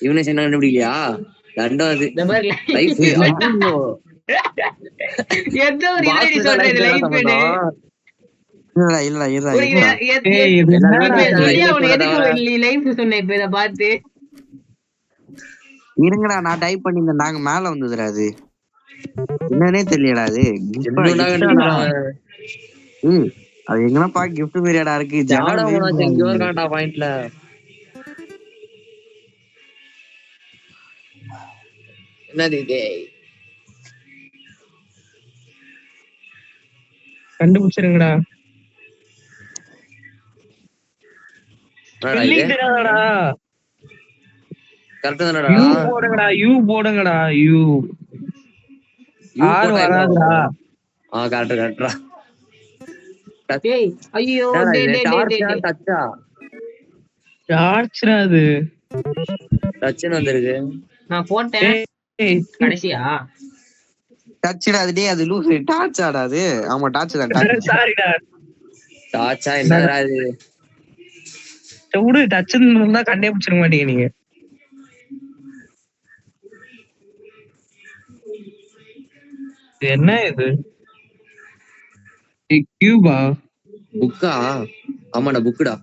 யுவனேஷ் என்ன கண்டுபிடிக்கலையா? தண்டம் அது. இந்த மாதிரி லைஃப் எந்த ஒரு இதை நீ சொல்ற இது லைஃப் எடு. இல்ல ஒரு ஏய் இது என்னடா இது? எதுக்கு லைஃப் சொன்ன இப்ப இத பார்த்து இருங்கடா நான் டைப் பண்ணிருந்தேன். நாங்க மேல வந்ததுடா அது. என்னன்னே தெரியலடா அது. அது எங்கனப்பா கிஃப்ட் பீரியடா இருக்கு. எங்கயோ இருக்கான்டா பாயிண்ட்ல. என்னது இது? கண்டுபிடிச்சிருங்கடா. என்னடா இது? தெரியாதடா. கரெக்ட் தானடா? யூ போடுங்கடா. யூ போடுங்கடா. யூ ஆர் வராதுடா. கரெக்ட்ரா. டேய் ஐயோ டேய் டேய் டேய் டச்சா டார்ச்ரா அது. டச்னு வந்திருக்கு. நான் போட்டேன் ஏய் கடைசியா. டச்டா அது. டேய் அது லூஸ் டார்ச் ஆடா அது. ஆமா டார்ச் தான் டார்ச். சாரிடா. டாச்சா என்னடா இது? விடு டச்னு இருந்தா கண்டே பிடிச்சிட மாட்டீங்க நீங்க. என்ன இது? கியூபா? புக்கா? ஆமாடா புக்குடா.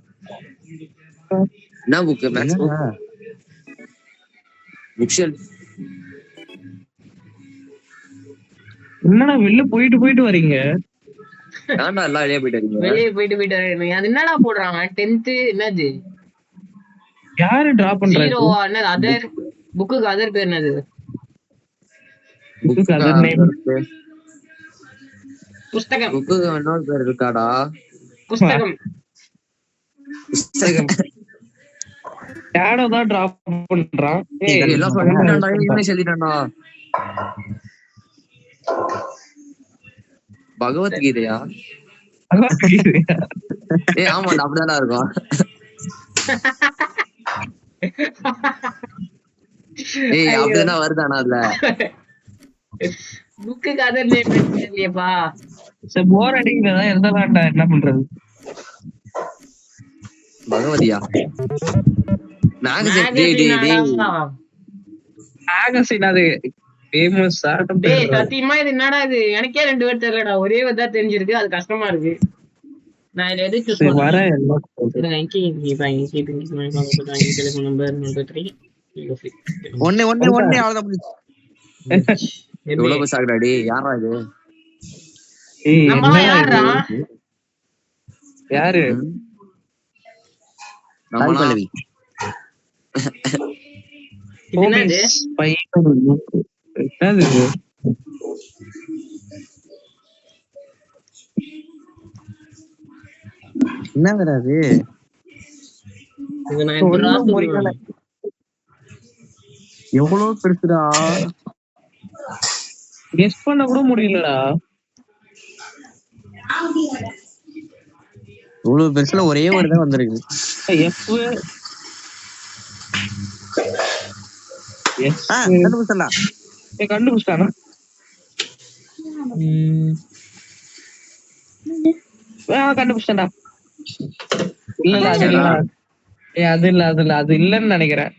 என்ன book? Maths book. Bookshelf. என்னடா வெளில போயிட்டு வரீங்க? நான்டா எல்லாம் வெளியே போயிட்டு இருக்கீங்க. வெளியே போயிட்டு வரேன். அது என்னடா போடுறாங்க 10th என்னது? யாரு டிரா பண்றாங்க? 0 என்னது அதர் புக்குக்கு அதர் பேர் என்னது? Book other name. புஸ்தகம். புக்கு இன்னொரு பேர் இருக்காடா. புஸ்தகம். புஸ்தகம். யாரோ தான் டிரா பண்றான். ஏய் எல்லாம் சொல்லிட்டான்டா. இவனே சொல்லிட்டான்டா. பகவத்கீதையா? ஏய் ஆமாடா அப்படிதான்டா இருக்கும். ஏய் அப்படிதானே வருதானா அதுல? புக்குக்கு அதர் நேம் தெரியலையேப்பா. சரி போர் அடிக்கிறதா எழுதலாம்டா. என்ன பண்றது? பகவதியா? மேகசின். டேய் டேய் டேய் மேகசின் அது ஃபேமஸ் ஆட்டம். டேய் சத்தியமா இது என்னடா இது? எனக்கே 2 பேர் தெரியலடா. ஒரே வதா தெரிஞ்சிருக்கு. அது கஷ்டமா இருக்கு. நான் இத எது சூஸ் வர பண்ணேன்? எல்லாம் டெலிபோன் நம்பர் 3 ஒண்ணே அவ்வளவுதான் முடிஞ்சு. எவ்வளவு பஸ் ஆகுடா டேய்? யாரா இது? ஏய் நம்மளா என்னடா யாரா? இது? யாரு? சாய் பல்லவி. இது என்னது? என்னது இது? என்னங்கடா அது? இது நான் எப்படிடா சொல்லுவேன்? எவ்வளவு பெருசுடா. கெஸ் பண்ண கூட முடியலடா. இவ்வளவு பெருசுல ஒரே ஒரு தான் வந்திருக்கு. எஃப் எஸ் கண்டுபிடிச்சலாம். கண்டுபிடிச்சானா? கண்டுபிடிச்சா. இல்ல அது இல்ல. அது இல்லன்னு நினைக்கிறேன்.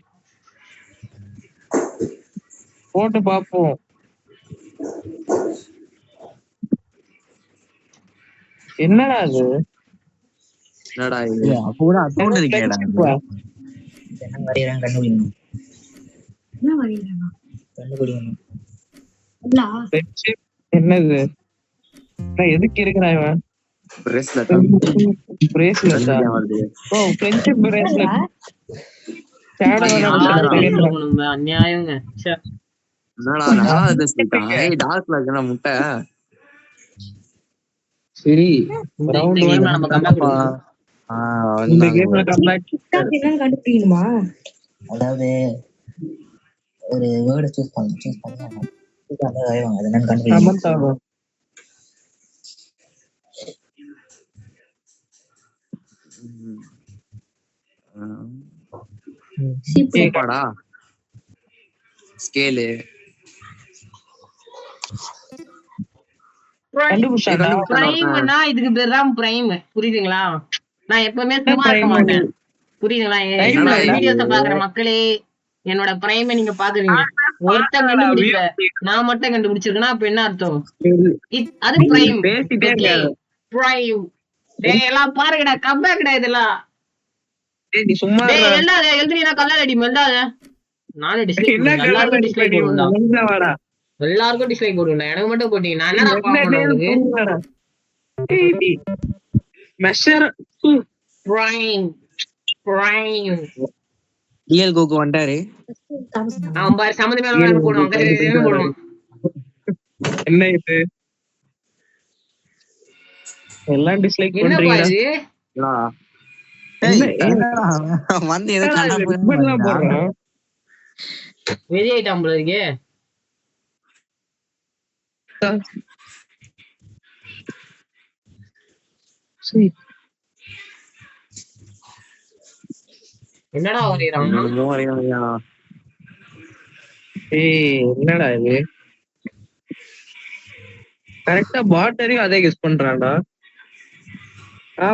போட்டு பாப்போம். என்னடா அது? என்னடா இது? அப்ப கூட அக்கவுண்ட் இருக்கேடா. என்ன வரையறான் கண்டுபிடிக்கணும். என்ன வரையறான் கண்டுபிடிக்கணும். என்னது? எதுக்கு இருக்கிறான் இவன்? பிரேஸ்லெட்டா பிரேஸ்லெட்டா? வருது. ஓ ஃப்ரெண்ட்ஷிப் பிரேஸ்லெட். யாருக்கும் கொடுக்கணும் அநியாயங்க. ச்சே. என்னடா 4வது பேசிட்டான். ஏய் டார்க்ல இருக்கா முட்டை. சரி இந்த ரவுண்ட் இந்த 1 கேம்ல நம்ம கம்பேக் கொடுக்கணும். இந்த கேம்ல கம்பேக். என்னன்னு கண்டுபிடிக்கணுமா? அதாவது ஒரு வேர்டை சூஸ் பண்ணி அது என்னன்னு கண்டுபிடிக்கணும். சமந்தாவா? பாடா ஸ்கேலு கண்டுபிடிச்சாடா. பிரைம்னா இதுக்கு பேர் தான் பிரைம். புரியுதுங்களா? நான் எப்பவுமே சும்மா இருக்க மாட்டேன். புரியுதுங்களா? என்னோட வீடியோஸ பாக்குற மக்களே, என்னோட பிரைமை நீங்க பாக்குறீங்க. ஒருத்தன் கண்டுபிடிக்கல, நான் மட்டும் கண்டுபிடிச்சிருக்கேன்னா அப்ப என்ன அர்த்தம்? அது பிரைம். பேசிட்டே இருக்காது. பிரைம். டேய் எல்லாம் பாருங்கடா, கம்பேக்டா இதெல்லாம். நீ சும்மா டேய் எல்லாத எழுதுறீனா கல்லாலடி மெல்லாத. நானே டிஸ்லைக் பண்ணுவேன். எல்லாருக்கும் டிஸ்லைக் போடுடா. எல்லாருக்கும் டிஸ்லைக் போடுடா. எனக்கு மட்டும் போட்டீங்க. நான் என்னடா பாப்பேன் உங்களுக்கு? Measure prime. Prime. Real Coco வந்தாரு. அவன் பாரு சம்மந்தமே இல்லாம போடுவான். கரெக்டா போடுவான். என்ன இது? எல்லாம் டிஸ்லைக் என்ன பண்றீங்க. பாரு? வந்து ஏதோ போடுறோம். வெளிய ஐட்டம் போல இருக்கே. என்னடா வரையறான்? ஏய் என்னடா இது? கரெக்டா பாட்டரையும் அதே கெஸ் பண்றான்டா.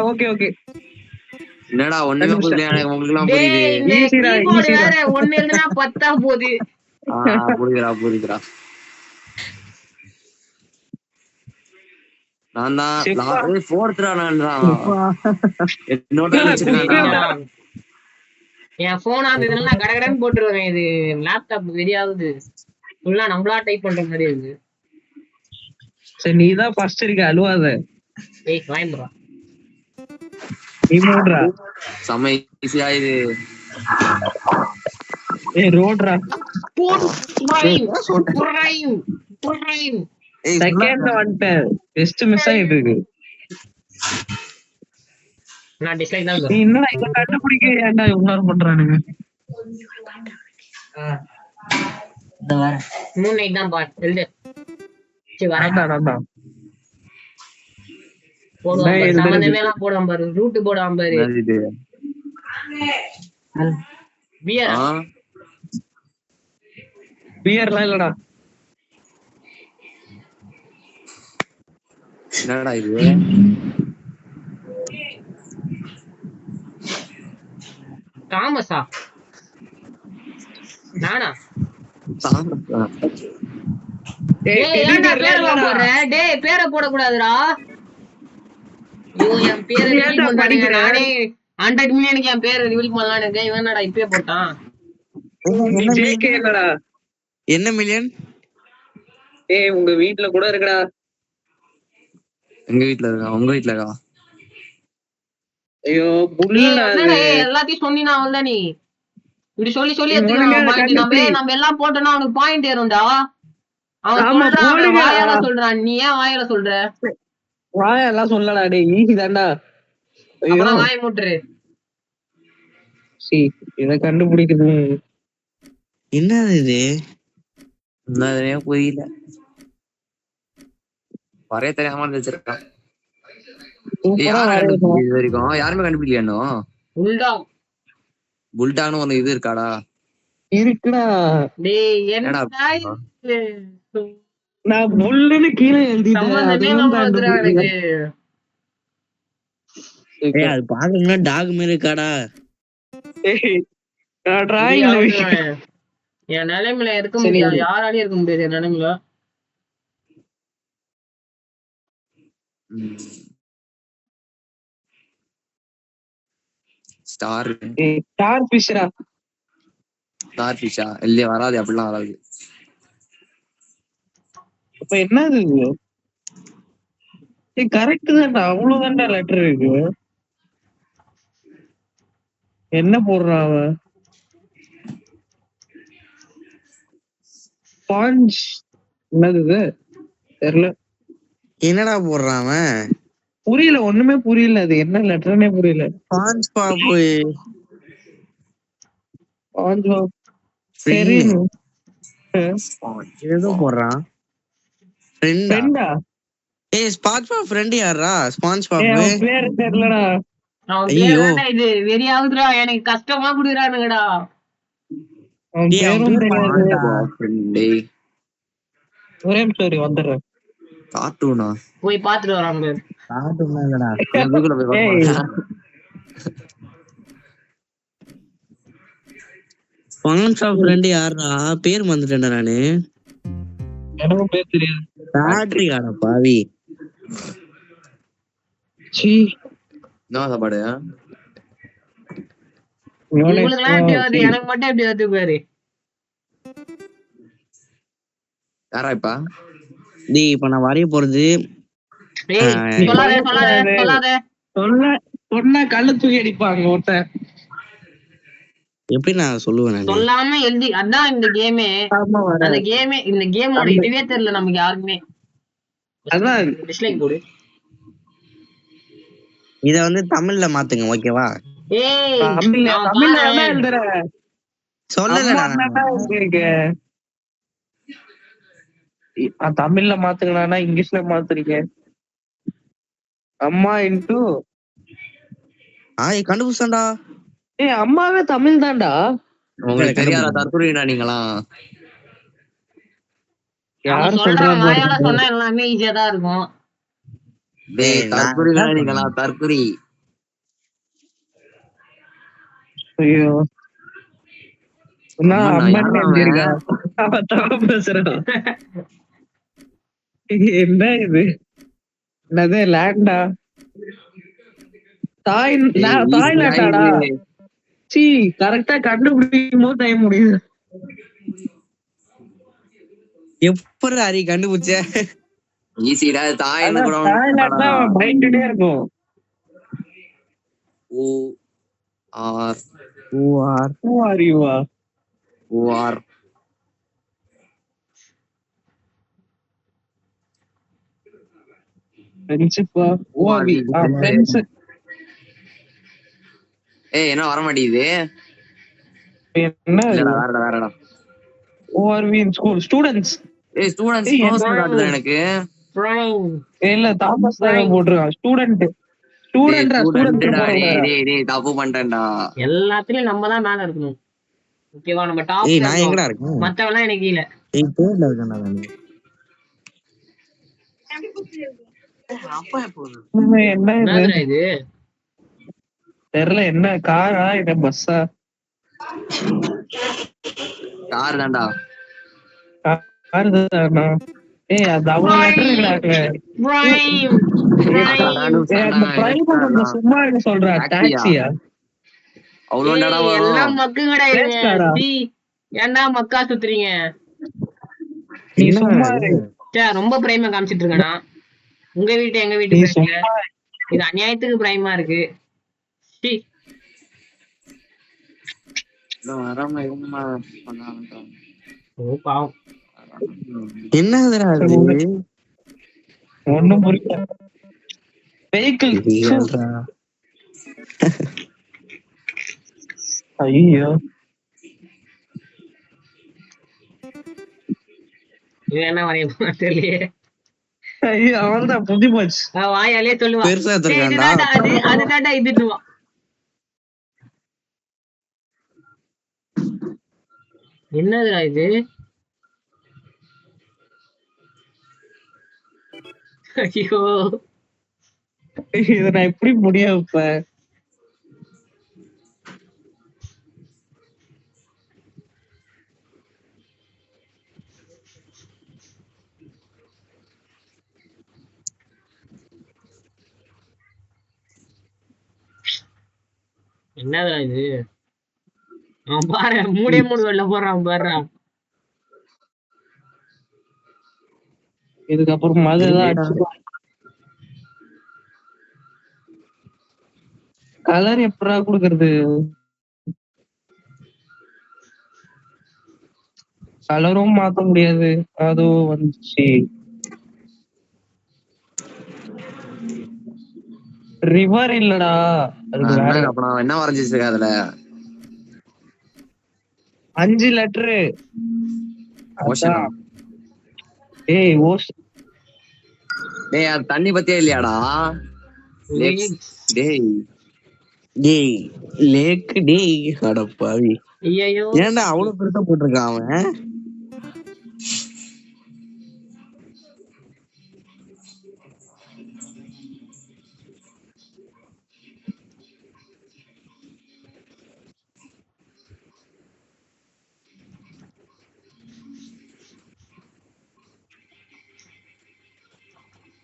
Okay okay. என்னடா ஒண்ணுமே புரியல எனக்கு. உங்களுக்கு எல்லாம் டேய் புரியுது. இந்த கீபோர்டு வேற ஒண்ணு எழுதுனா 10 போகுது. புரியுதுடா. நான் தான் 4th என்னோட என் போன் இருந்ததுன்னா கடகடன்னு போட்டுருவேன். இது லேப்டாப் வெறியாகுது. ஃபுல்லா நம்மளா டைப் பண்ற மாதிரி இருக்கு. சரி நீதான் ஃபர்ஸ்ட் இருக்க, அழுவாத. ஏய் வாய்ம்பா. நீ மூடுறா. செம ஈஸியா இது. ஏய் ரோட்ரா. போடு. பிரைம். பிரைம். செகண்ட்ல வந்துட்டேன். பெஸ்ட் மிஸ் ஆயிட்டு இருக்கு. நான் டிஸ்லைக் தான் நீ சொல்றேன். என்னடா இத கண்டுபிடிக்க ஏன்டா இவ்ளோ பண்றானுங்க? இந்த வர 3 நைட் தான் பாட் எழுது. சரி வரடா. போடுவான். சம்பந்தமே எல்லாம் போடுவான் பாரு. ரூட் போடுவான் பாரு. இது பியரா? பியர்லாம் இல்லடா. என்னடா இது? தாமஸா? நானா? டேய் ஏன்டா பேரை போடுற? டேய் பேரை போடக்கூடாதுடா. ஐயோ என் பேரை ரிவீல் பண்றானுங்க. நானே 100 மில்லியனுக்கு என் பேரை ரிவீல் பண்ணலான்னு இருக்கேன். இவன் என்னடா இப்பயே போட்டான்? என்ன மில்லியன்? ஏய் உங்க வீட்ல கூட இருக்குடா. எங்க வீட்ல இருக்கா? உங்க வீட்ல இருக்கா? ஐயோ புல்லடா அது. எல்லாத்தையும் சொன்னீனா அவள்தான் நீ. இப்படி சொல்லி சொல்லி எடுத்துக்கலாம். நம்ம எல்லாம் போட்டோம்னா அவனுக்கு பாயிண்ட் ஏறும்டா. அவன் வாயால சொல்றான். நீ ஏன் வாயால சொல்ற? வாயெல்லாம் சொல்லடா. டேய் ஈஸி தான்டா. அப்புறம் வாய் மூட்டுரு. இத கண்டுபிடிக்கிறது என்னது இது? என்னதுனே புரியல. வரைய தெரியாம வச்சிருக்கான். இது வரைக்கும் யாருமே கண்டுபிடிக்கலையா இன்னும்? புல்டான்னு ஒண்ணு இது இருக்காடா? இருக்குடா. டேய் என்னடா நான் புல்லுன்னு கீழே எழுதிட்டேன். அது பாக்கணும்னா டாக் மாதிரி இருக்காடா. என் நிலைமையில இருக்க முடியாது. யாராலையும் இருக்க முடியாது என் நிலைமையில. ஸ்டார் ஃபிஷ்ரா? ஸ்டார் ஃபிஷ்ஷா? இல்லையே வராது. அப்படிலாம் வராது. அப்ப என்னது? கரெக்ட் தான்டா, அவ்வளவுதான்டா லெட்டர் இருக்கு. என்ன போடுறான் அவன்? ஸ்பாஞ்ச் என்னது இது? தெரியல, என்னடா போடுறான் அவன்? புரியல, ஒண்ணுமே புரியல. அது என்ன லெட்டர்னே புரியல. ஸ்பாஞ்ச் பாபு ஸ்பாஞ்ச் சரி. ஏதோ போடுறான். ஃப்ரெண்டா? ஃப்ரெண்டா? ஏய் ஸ்பாஞ்ச் பாப் ஃப்ரெண்ட் யாரா? ஸ்பாஞ்ச் ஏய், பாபு. அவன் பேரு தெரியலடா. அவன் ஐயோ. பேர் தான்டா இது. வெறியாகுதுடா, எனக்கு கஷ்டமா குடுக்குறானுங்கடா. அவன் ஏய் அவன் பேரும் பேர் தெரியாது. ஃப்ரெண்டு. ஒரே நிமிஷம் வந்துடுறேன். கார்ட்டூனா? போய் பாத்துட்டு வரான் பேர். கார்ட்டூனா இல்லடா. நான் கூகுள்ல போய் ஏய். பார்ப்பேன். ஸ்பாஞ்ச் பாப் ஃப்ரெண்ட் யாரா? பேர் மறந்துட்டேன்டா நானு. எனக்கும் பேர் தெரியாது. பேட்டரி கார பாவி. சீ, என்ன சாப்பாடு? உங்களுக்கு எல்லாம் எப்படி வருது, எனக்கு மட்டும் எப்படி வருது பாரு. யாரா இப்ப? டேய் இப்ப நான் வரைய போறது. ஏய் சொல்லாத சொல்லாத சொல்லாத. சொன்னா கண்ணு தூக்கி அடிப்பாங்க ஒருத்தன். எப்படி நான் சொல்லுவேன் நானு? சொல்லாம எழுதி, அதான் இந்த கேமே. அந்த கேமே, இந்த கேமோட இதுவே தெரியல நமக்கு யாருக்குமே. அதான் டிஸ்லைக் போடு. இத வந்து தமிழ்ல மாத்துங்க ஓகேவா? ஏய் தமிழ்ல நான் தமிழ்ல பாரேன். தான் எழுதுறேன். சொல்லலடா. தமிழ்ல மாத்துங்கனா இங்கிலீஷ்ல மாத்துறீங்க. அம்மா இன்டு கண்டுபிடிச்சா. ஏய் அம்மாவே தமிழ் தான்டா. உங்களுக்கு தெரியாத தற்கொலைடா நீங்களாம். யார் சொல்ற சொல்றாங்க? வாயால சொன்னா எல்லாமே ஈஸியா தான் இருக்கும். டேய் தற்கொலைடா நீங்களாம், தற்கொலை. ஐயோ, நான் அம்மன் அம்மன் எழுதிருக்கா. அவன் தவறு பேசுறான். என்ன இது? என்னது லேண்டா? தாய்லாண்டாடா? சீ, கரெக்டா கண்டுபிடிக்கும் போது டைம் முடியுது. எப்படி அறி கண்டுபிடிச்ச? ஈஸிடா. தாய்னு கூட தாய்லாண்டா மைண்ட்லயே இருக்கும். Who are who are Who are you? Who are. ஃப்ரெண்ட்ஷிப்பா? ஓவி. ஃப்ரெண்ட்ஸ். ஏய் என்ன வர மாட்டேங்குது. என்ன இல்லடா வேறடா. ஓஆர்வி இன் ஸ்கூல் ஸ்டூடண்ட்ஸ். ஏய் ஸ்டூடண்ட்ஸ் க்ளோஸ் காட்டுது எனக்கு. இல்ல தாமஸ் தான் போட்டுருக்கான். ஸ்டூடண்ட் டேய் தப்பு பண்ணிட்டேன்டா. எல்லாத்துலயும் நம்ம தான் மேல இருக்கணும். ஓகேவா? நம்ம டாப். ஏய் நான் எங்கடா இருக்கேன்? மத்தவெல்லாம் எனக்கு கீழ. ஏய் தேர்ட்ல இருக்கேன்டா நானு. அப்பா எப்போ? என்ன என்னடா இது? தெரியல. என்ன காரா இல்ல பஸ்ஸா? கார் தான்டா. கார் தானா? ஏய் அது அவ்வளவு லெட்டர் இல்ல. சும்மா இருக்க சொல்றா. டாக்ஸியா? அவ்வளோடா எல்லாம் மக்குங்கடா இது. ஏன்டா மக்கா சுத்துறீங்க? நீ சும்மா இரு. ரொம்ப பிரைமா காமிச்சிட்டு இருக்கேனா? உங்க வீட்டு எங்க வீட்டு இது அநியாயத்துக்கு பிரைமா இருக்கு. என்னதுடா இது? ஒண்ணும் புரியல. வெஹிக்கிள். ஐயோ, இது என்ன வரைய தெரியலையே. ஐயோ, அவன்தான் புதி போச்சு. வாயாலே சொல்லுவான். பெருசா எடுத்துருக்கான்டா. அதுதான்டா இதுட்டுவான். என்னதுடா இது? ஐயோ, இத நான் எப்படி முடியும் இப்ப? என்னதுடா இது? அவன் பாரு, மூடே மூடு வெளில போடுறான் பாரு. இதுக்கப்புறம் மதுதான் அடிச்சுப்பான். கலர் எப்படா குடுக்கறது? கலரும் மாத்த முடியாது. அதுவும் வந்துச்சு. ரிவர் இல்லடா, அது வேற. அப்ப நான் என்ன வரைஞ்சி வச்சிருக்கேன் அதுல? 5 லெட்டரு. ஓஷனா? ஏய் ஓஷ். டேய் அது தண்ணி பத்தியே இல்லையாடா? டேய் டேய் லேக் டேய் அடப்பாவி. ஐயோ ஏன்டா அவ்வளவு பெருசா போட்டிருக்கான் அவன்?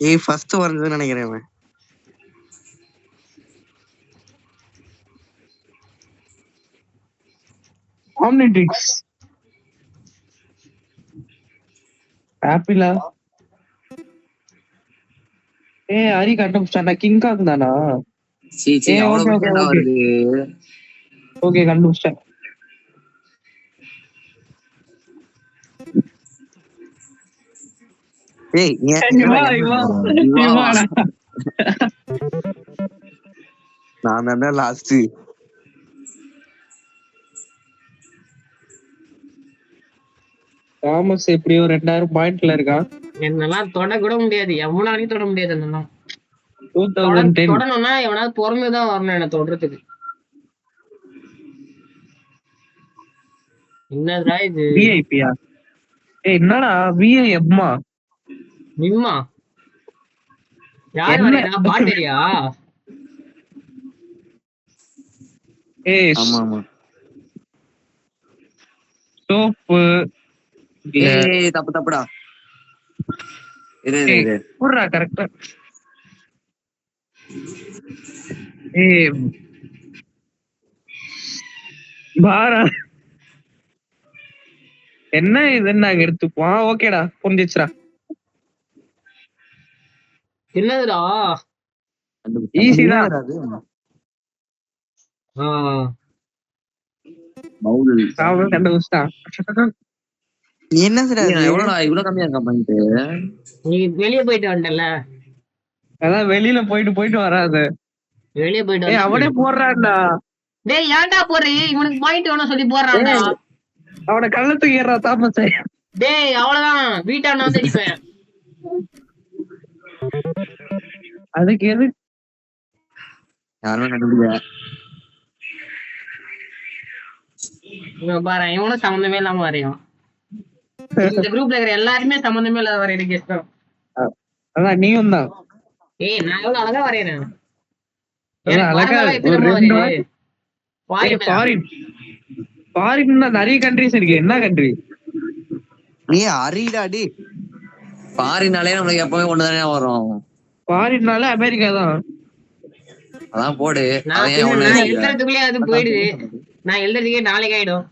ஏய் ஃபர்ஸ்ட் வரைஞ்சதுன்னு நினைக்கிறேன் அவன். ஆம்னிட்ரிக்ஸ். ஆப்பிளா? ஏய் ஹரி கண்டுபிடிச்சான்டா, கிங் காங் தானா? சீ ஏய், அவ்வளவு okay, பத்தியா okay. வருது? ஓகே கண்டுபிடிச்சேன். ஏய் நான் தானே லாஸ்ட். தாமஸ் எப்படியோ 2000 பாயிண்ட்ல இருக்கான். என்னெல்லாம் தொட கூட முடியாது, எவனாலையும் தொட முடியாது. என்னெல்லாம் 2010. தொடணும்னா எவனாவது பிறந்துதான் வரணும் என்ன தொடுறதுக்கு. என்னதுடா இது? விஐபியா? ஏய் என்னடா விஐஎம்மா? நிம்மா யாரு என்ன? வரையா? பாட்டரியா? ஏய் ஆமா ஆமா. சோப்பு. ஏய் தப்புடா. இது புர்ரா கரெக்ட்டா. ஏய் பாரா என்ன இது? நாங்க எடுத்துப்போம். ஓகேடா புரிஞ்சிச்சுடா. என்னதுடா? ஈஸி தான். பவுல். அவன் கண்டுபிடிச்சான். என்ன சார் எவ்வளோடா இவ்வளவு கம்மியா இருக்கா பாயிண்ட்? நீ வெளியே போயிட்டு வந்துட்டல, அதான் வெளியில போயிட்டு வராது. வெளியே போயிட்டு ஏய் அவனே போடுறான்டா. டேய் ஏன்டா போறீ? இவனுக்கு பாயிண்ட் வேணும் சொல்லி போடுறான்டா. அவனை கள்ளத்துக்கு ஏறா தாமஸ். டேய் அவ்வளவுதான், வீட்டாண்ட வந்து அடிப்பேன். அதுக்கு எது? யாருமே கண்டுபிடிக்கல. இவன் பாரு, இவனும் சம்பந்தமே இல்லாம வரையும். இந்த குரூப்ல இருக்கிற எல்லாருமே சம்பந்தமே இல்லாத வரையும் கேட்கிறோம். அதான் நீயும் தான். ஏய் நான் எவ்வளவு அழகா வரையறேன். அழகா ஃபாரின் நிறைய கண்ட்ரிஸ் இருக்கு. என்ன கண்ட்ரி? நீ அரிடாடி. ஃபாரினாலே நம்மளுக்கு எப்பவுமே ஒண்ணுதானே வரும். ஃபாரின்னால அமெரிக்கா தான். அதான் போடு. நான் எழுதுறதுக்குள்ளே அது போயிடுது. நான் எழுதுறதுக்கே நாளைக்கு ஆயிடும்.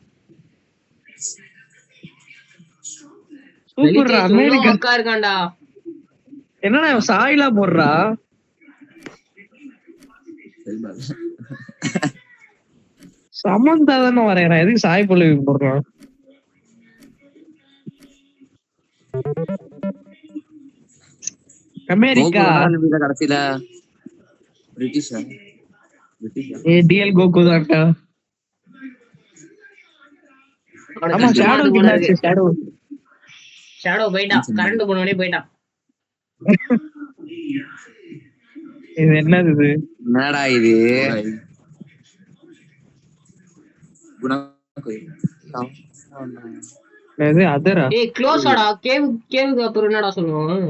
சூப்பர் அமெரிக்கா இருக்காண்டா. என்னடா சாயிலா போடுறா? சமந்தா தானே வரையறா, எதுக்கு சாய் பல்லவி போடுறான்? அமெரிக்கா. கடைசியில பிரிட்டிஷா? டிஎல் கோகு தான்டா. ஆமா ஷேடோ என்னாச்சு? ஷேடோ போயிட்டான், கரண்ட் போனோடனே போயிட்டான். இது என்னது? இது என்னடா இது? அதரா? ஏய் க்ளோஸாடா. கேவுக்கு அப்புறம் என்னடா சொல்லுவோம்?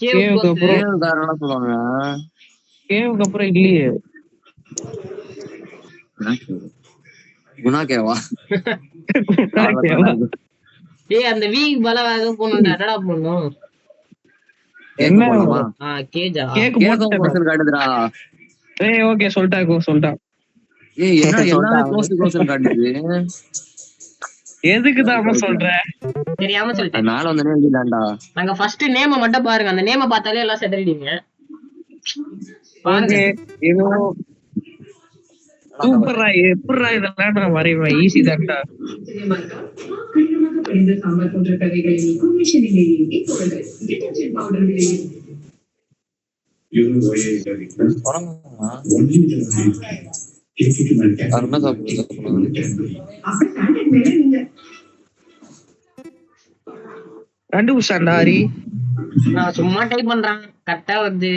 கேவுக்கு அப்புறம் சொல்லுவாங்க. கேவுக்கு அப்புறம் இல்லையே. குணா கேவா? ஏய் அந்த வீ பலவாக போணும்டா. என்னடா பண்ணனும்? என்ன கேஜா கேக் போட்டு காட்டுதுடா. ஏய் ஓகே சொல்லிட்டா. ஏய் என்ன எல்லாமே க்ளோஸ் காட்டுது? எதுக்கு தான் சொல்ற? தெரியாம சொல்லிட்டேன். மேல வந்தனே எழுதிடலாம்டா. நாங்க ஃபர்ஸ்ட் நேம மட்டும் பாருங்க. அந்த நேம பார்த்தாலே எல்லாம் செதறிடுவீங்க. பாருங்க. ஓகே ஏதோ சூப்பர்ரா. எப்படிரா இதெல்லாம் நான் வரைவேன்? ஈஸி தான்டா. தொடங்குமா? அருணா சாப்பிட்டு கண்டுபிடிச்சான்டா ஹரி. நான் சும்மா டைப் பண்றேன், கரெக்டா வருது.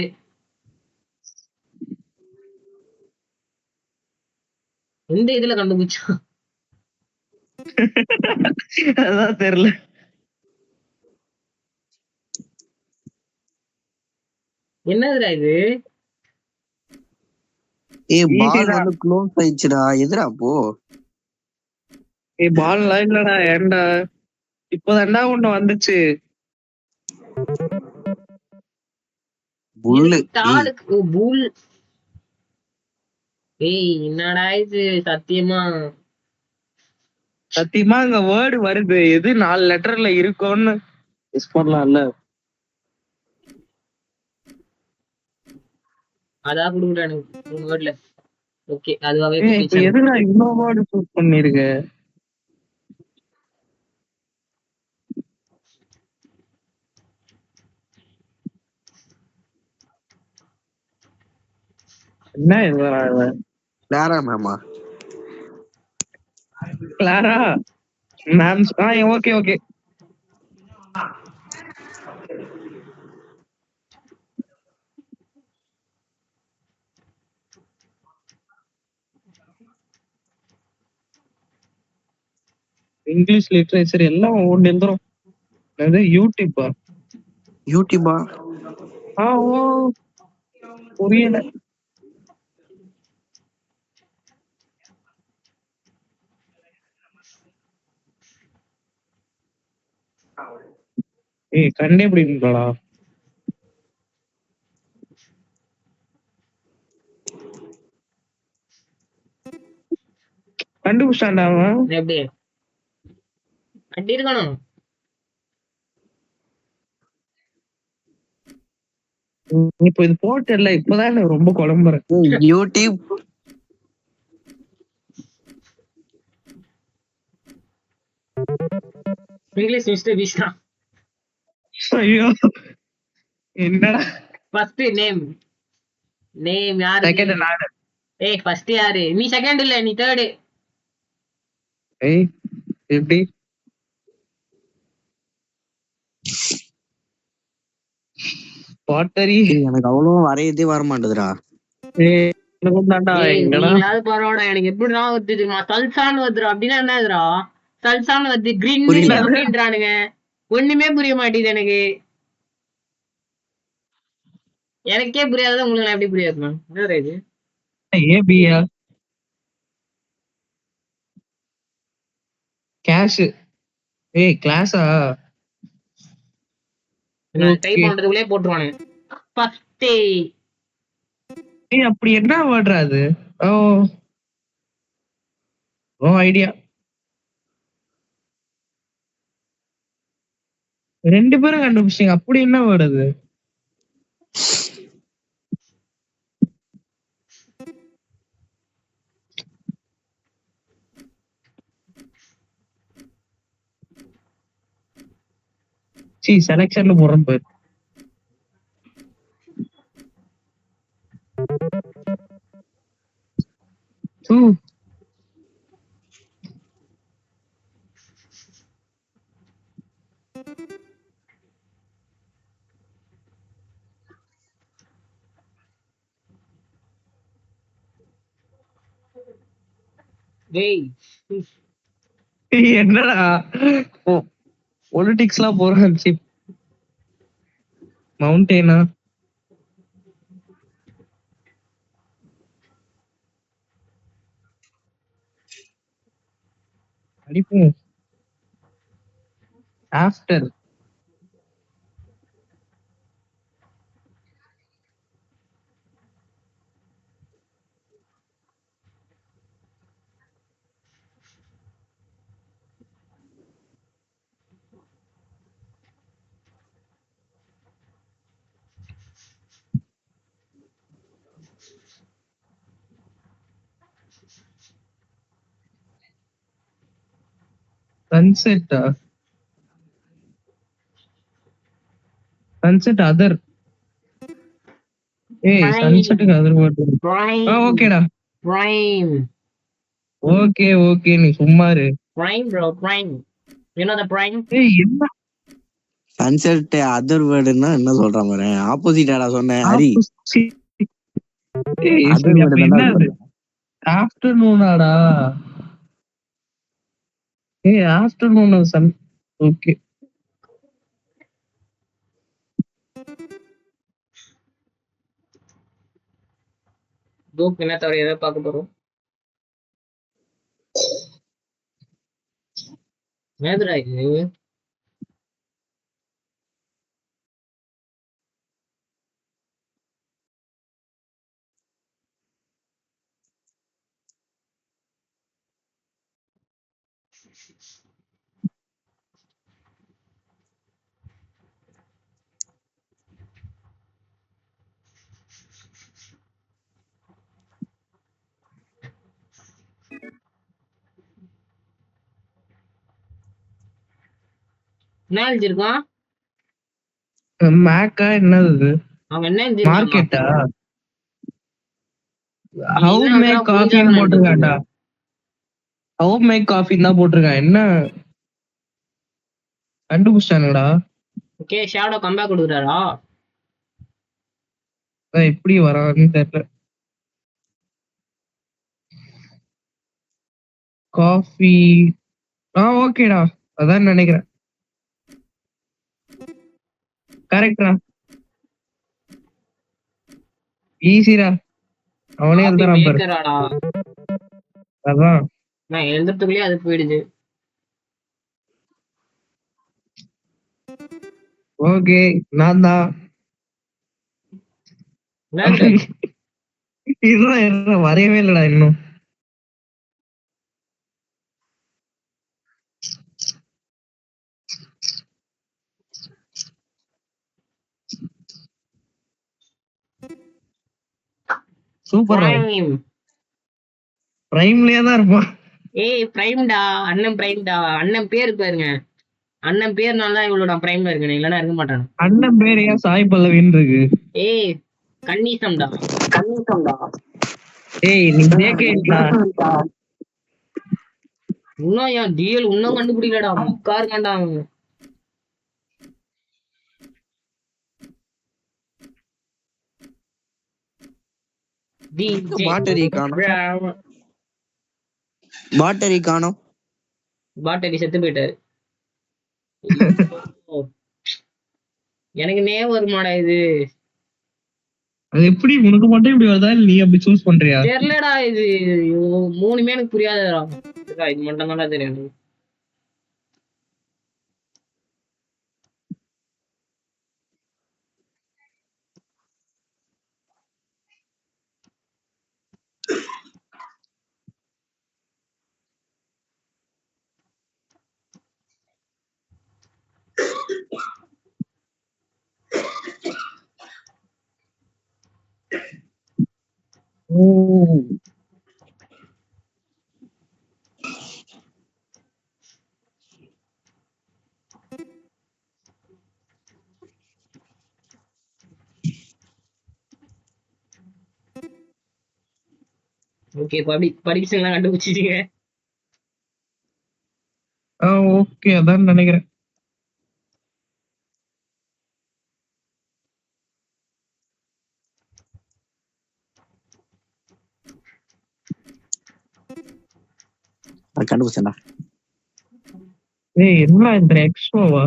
எந்த இதுல கண்டுபிடிச்சா? அதான் தெரியல. என்னதுடா இது? பால் தான். வந்து க்ளோஸ் ஆயிடுச்சுடா, எதுடா போ. பால் எல்லாம் இல்லடா, ஏன்டா இப்பதான்டா ஒண்ணு வந்துச்சு. புல்லு. டாலுக்கு ஓ பூல். ஏய் என்னடா இது சத்தியமா? சத்தியமா அங்க வேர்டு வருது, எது 4 லெட்டர்ல இருக்கும்னு கெஸ் பண்ணலாம்ல. அதான் கொடுக்குறேன் எனக்கு 3 வேர்ட்ல. ஓகே அதுவாவே இப்ப குத்திச்சேன். எதுடா இவ்வளவு வேர்டு சூஸ் பண்ணிருக்க? என்ன இது? கிளாரா மேமா? Clara ma'am. Okay okay. English literature எல்லாம் ஒன்று எழுதுறோம். அது யூடியூப்பா? யூடியூபா? ஓ புரியல. ஏய் கண்டே பிடிக்கலடா. கண்டுபிடிச்சான்டா அவன். எப்படி அப்படி இருக்கணும்? இப்போ இது போட்டல, இப்பதான் எனக்கு ரொம்ப குழம்புறேன். யூடியூப். இங்கிலீஷ் மிஸ்டர் பீஸ்ட் தான். ஐயோ என்னடா. First name. நேம் யாரு? செகண்ட் நாடு. ஏய் ஃபர்ஸ்ட் யாரு? நீ செகண்ட் இல்ல, நீ தேர்டு. ஏய் எப்படி? பாட்டரி. எனக்கு அவ்வளவு வரையதே வர மாட்டேதுடா. நீங்களாவது பரவாயில்ல, எனக்கு எப்படி நான் வருது தெரியுமா? சல்சான்னு வருதுடா. அப்படின்னா என்னதுடா? சல்சான்னு வருது, கிரீன் அப்படின்றானுங்க. ஒண்ணுமே புரிய மாட்டேங்குது எனக்கு. எனக்கே புரியாதது உங்களுக்கு எப்படி புரியாது மேம்? என்னடா இது? ஏபியா கேஷ். ஏய் கிளாஸா? நான் டைப் பண்றதுக்குள்ளே போட்டுருவானுங்க. ஃபர்ஸ்ட் ஏய் அப்படி என்ன வேர்ட்ரா அது? ஓ ஓ ஐடியா. 2 பேரும் கண்டுபிடிச்சிங்க. அப்படி என்ன வேர்டு அது? செலக்ஷன்ல போறோம் பாரு. டேய் என்னடா பொலிட்டிக்ஸ்லாம் போறான். மவுண்டேனா? அடிப்போம். ஆஃப்டர். சன்செட்டா? Sunset other. ஏய் சன்செட்டுக்கு அதர் வேர்டு. பிரைம் ஓகேடா. பிரைம் ஓகே நீ சும்மா இரு. Prime bro prime. You know the prime? ஏய் என்ன சன்செட் அதர் வேர்டுன்னா என்ன சொல்ற மாதிரி ஆப்போசிட்டாடா சொன்னேன் ஹரி. ஏய் அதர் சரி, அப்ப வேர்டு என்ன அது? தான்டா. ஆஃப்டர்நூனாடா? ஏய் ஆஃப்டர்நூன் சன். ஓகே. தூக்கு என்ன தவிர எதை பார்க்க போறோம்? மேதுரா இது என்ன எழுதிருக்கான்? மேக்கா என்னது? அவன் என்ன எழுதிருக்கான்? மார்க்கெட்டா? நீ ஹவு என்ன மேக் எழுதுறா காஃபின்னு புரிஞ்சாதான் போட்டிருக்காண்டா. ஹவு மேக் காஃபின்னு தான் போட்டிருக்கான். என்ன கண்டுபிடிச்சானுடா? ஓகே ஷேடோ கம்பேக் கொடுக்குறாரா? எப்படி வரான்னு தெரியல. காஃபி. ஓகேடா, அதான் நினைக்கிறேன். கரெக்டா, ஈஸிடா. அவனே காபி எழுதுறான் பாரு. மேக்கராடா? அதான். நான் எழுதுறதுக்குள்ளேயே அது போயிடுது. ஓகே நான் தான். இதுதான் வரையவே இல்லடா இன்னும். சூப்பர். பிரைம்லயே தான் இருப்பான். ஏய் பிரைம்டா, அண்ணன் பிரைம்டா. அண்ணன் பேர் பாருங்க, அண்ணன் பேர்னால தான் இவ்வளவு நான் பிரைம்ல இருக்கேன், இல்லைன்னா இருக்க மாட்டானு. அண்ணன் பேர் ஏன் சாய் பல்லவின்னு இருக்கு? ஏய் கன்னிசம்டா. ஏய் நீ கேக்கேடா. இன்னும் ஏன் டிஎல் இன்னும் கண்டுபிடிக்கலடா, முக்கா இருக்கான்டா அவன். பாட்டரி காணோம். பாட்டரி காணோம். பாட்டரி செத்து போயிட்டாரு. எனக்கு நேம் வருமாடா இது? அது எப்படி உனக்கு மட்டும் இப்படி வருதா, நீ அப்படி சூஸ் பண்றியா? தெரியலடா இது. மூணுமே எனக்கு புரியாதடா. இது மட்டும் தான்டா தெரியும். ஓகே படிப்ஸ்லாம் கண்டுபிடிச்சிட்டீங்க. ஓகே அதான் நினைக்கிறேன். கண்டுபிடிச்சா. ஏய் என்ன இந்த எக்ஸ்ட்ரோவா?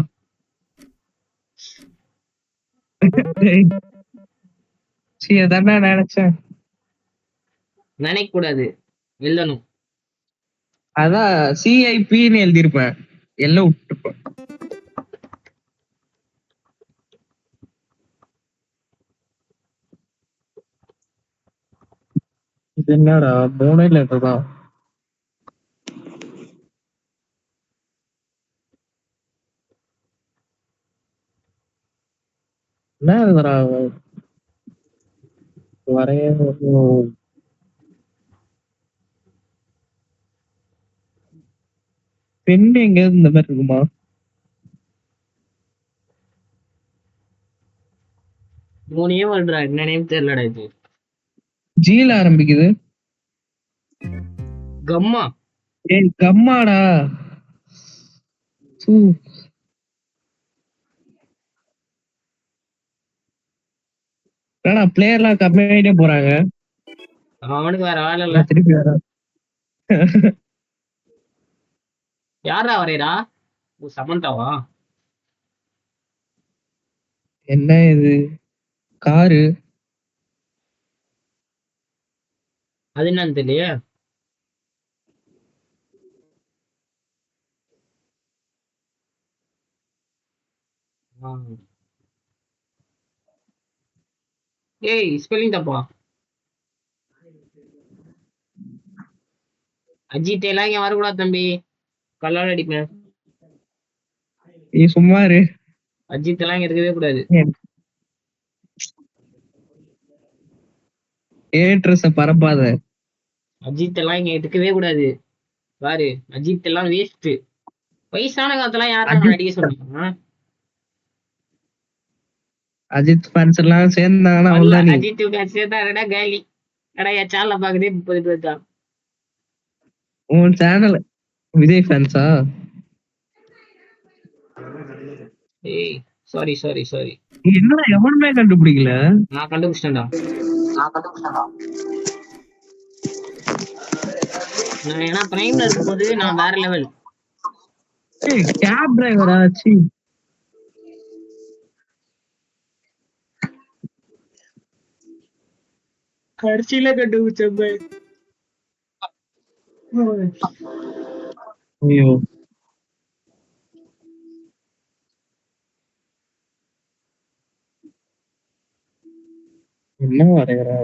சரி அதான் நான் நினைச்சேன். நினைக்க கூடாது, எழுதணும். அதான் சிஐபின்னு எழுதியிருப்பேன், எல்லாம் விட்டுருப்பேன். இது என்னடா 3 லெட்டர் தான். என்ன எழுதுறா வரைய? பெண் எங்கேயாவது இந்த மாதிரி இருக்குமா? மூணையே வருடுறா, என்ன நேம் தெரியலடா இது. ஜீல ஆரம்பிக்குது. கம்மா. ஏய் கம்மாடா. சூ. ஏன்னா பிளேயர்லாம் கம்மியாயிட்டே போறாங்க. அவனுக்கு வேற வேலை இல்ல. திருப்பி வர யாரா வரையறா? ஓ சமந்தாவா? என்ன இது காரு? அது என்னன்னு தெரியலையே. ஆ. ஏய் ஸ்பெல்லிங் தப்பா. அஜித் எல்லாம் இங்க வரக்கூடாது தம்பி, கல்லால் அடிப்பேன். நீ சும்மா இரு. அஜித் எல்லாம் இங்க இருக்கவே கூடாது. ஏட்ரஸ பரப்பாத. அஜித் எல்லாம் இங்க இருக்கவே கூடாது. பாரு அஜித் எல்லாம் வேஸ்ட். வயசான காலத்துல யாரும் நடிக்க சொன்னாங்க? அஜித் ஃபேன்ஸ் எல்லாம் சேர்ந்தாங்கன்னா வரல, அவ்வளவுதான். நீ அஜித் சேர்த்தாடா காலி. அடா என் சேனல பாக்குதே 30 பேர் தான். உன் சேனல் விஜய் ஃபேன்ஸா? ஏய் சாரி சாரி சாரி, என்னடா எவனுமே கண்டுபிடிக்கல. நான் கண்டுபிடிச்சிட்டேன்டா. நான் ஏன்னா பிரைம்ல இருக்கும்போது நான் வேற லெவல். ஏய் கேப் டிரைவரா? சி கடைசியில கண்டுபிடிச்சேன். ஐயோ என்ன வரைகிறா?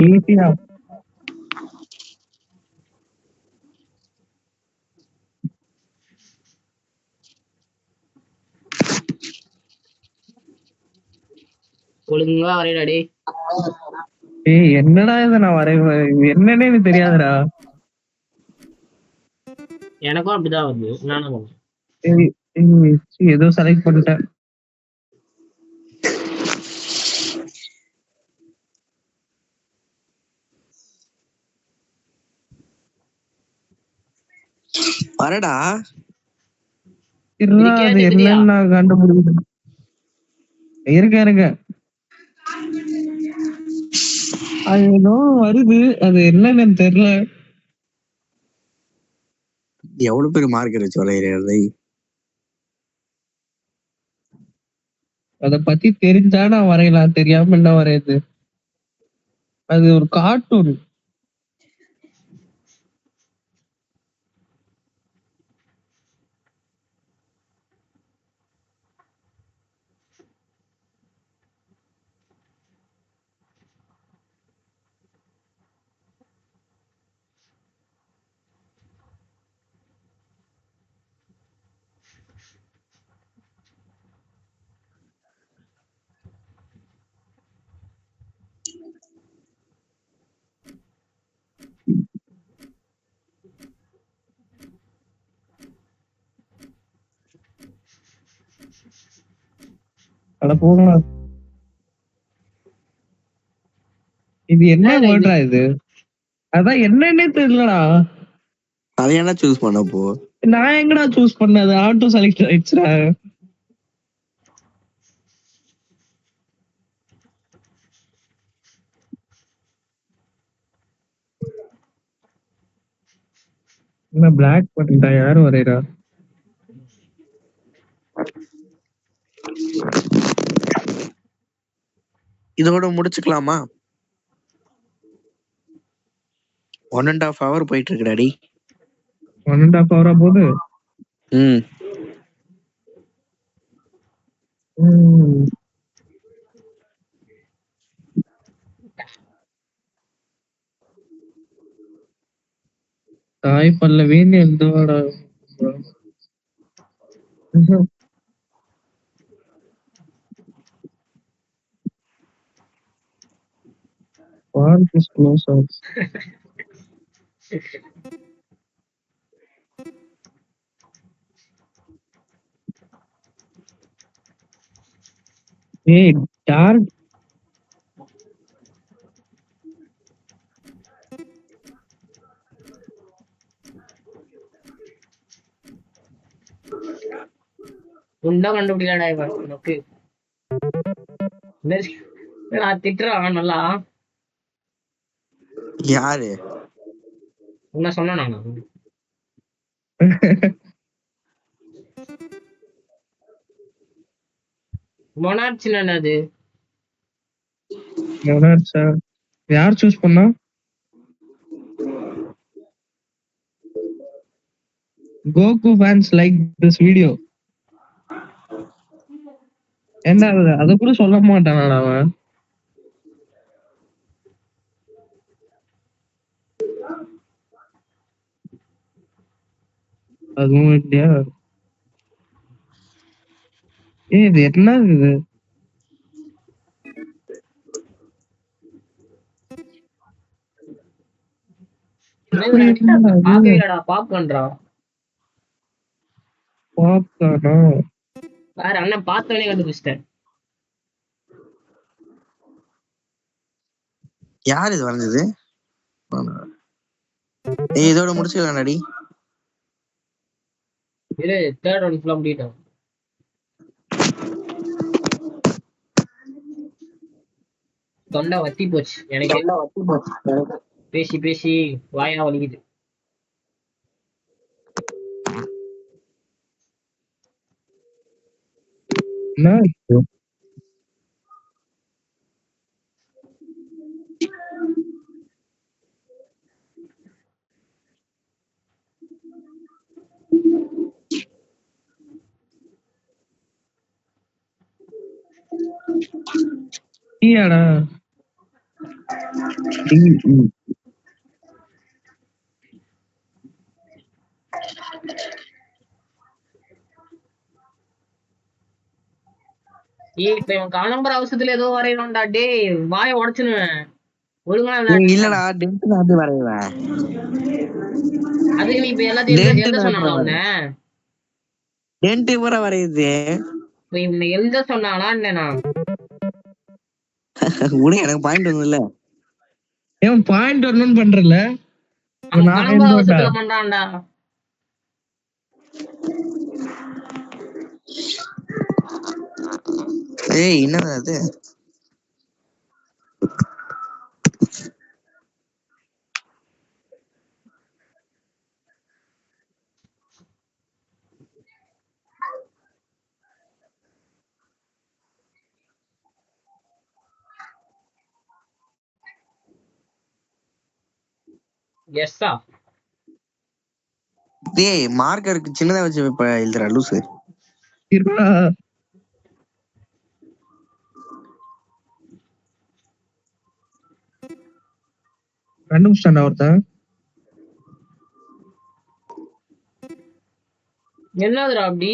ஈஸியா ஒழுங்கா வரையடா டே. ஏய் என்னடா இதை நான் வரைவேன், என்னன்னே எனக்கு தெரியாதுடா. எனக்கும் அப்படிதான் வருது, நானும் பண்ணுவேன். ஏய், ஏதோ செலக்ட் பண்ணிட்டேன். வரடா. இருடா, அது என்னன்னு நான் கண்டுபிடிக்கிறேன். இருக்க அது ஏதோ வருது, அது என்னன்னு எனக்கு தெரியல. எவ்வளவு பேர் மார்க் வச்சு வரையறது? அத பத்தி தெரிஞ்சா நான் வரையலாம், தெரியாம என்ன வரையுது? அது ஒரு கார்ட்டூன். அட போகலாம். இது என்ன வேர்டா இது? அதான் என்னன்னே தெரியலடா. அதை என்ன சூஸ் பண்ண போ? நான் எங்கடா சூஸ் பண்ணது? ஆட்டோ செலக்ட் ஆயிடுச்சுடா. என்ன பிளாக் பண்ணிட்டா யாரு வரையறா? இதோட முடிச்சுக்கலாமா? 1.5 hour போயிட்டு இருக்கு டாடி. 1.5 hour போகுது. ம் ம். தாய் பல்லவின்னு எந்தோட park is close out. ஏய் யார் உண்டா கண்டுபிடிக்கலடா இவன் உனக்கு. நான் திட்டுறான் நல்லா. யாரு? உன்ன சொன்னா நான் மொனார்ச்சி என்னது? மொனார்ச்சா? யார் சூஸ் பண்ணா? Coco fans like this video. என்ன அத கூட சொல்ல மாட்டானா அவன்? அதுவும் இல்லையா? ஏய் இது என்ன இது? பாக்கலடா பாப்கார்ன்டா. பாப்கார்னா? வேற அண்ணன் பார்த்தோன்னே கண்டுபிடிச்சிட்டேன். யார் இது வந்தது? இதோட முடிச்சுக்கலாம் டாடி. இரு தேர்ட் ஒன் ஃபுல்லா முடிட்டோம். தொண்டை வத்தி போச்சு எனக்கு. பேசி பேசி வாயா வலிக்குது. என்ன இது? டீயாடா? டீ. ஏய் இப்ப இவன் காலம்பர அவசரத்துல ஏதோ வரையணும்டா. டேய் வாயை உடைச்சுனுவேன். ஒழுங்கா இல்லடா டென்ட் நான் வரைவேன். அதுக்கு நீ இப்ப எல்லாத்தையும் எழுத சொன்னானா உன்ன? டென்ட் வர வரையுது. இப்ப இவனை எழுத சொன்னானா என்னன்னா? உனக்கு எனக்கு பாயிண்ட் ஒண்ணும் இல்ல. ஏன் பாயிண்ட் வரணும்னு பண்றல? அவன் காலம்பர அவசரத்துல பண்றான்டா. ஏய் என்னது அது? எஸ்ஸா? டேய் மார்க்கருக்கு சின்னதா வச்சு எழுதுறா லூசு. இருடா. கண்டுபிடிச்சான்டா ஒருத்தன். என்னதுடா அப்படி?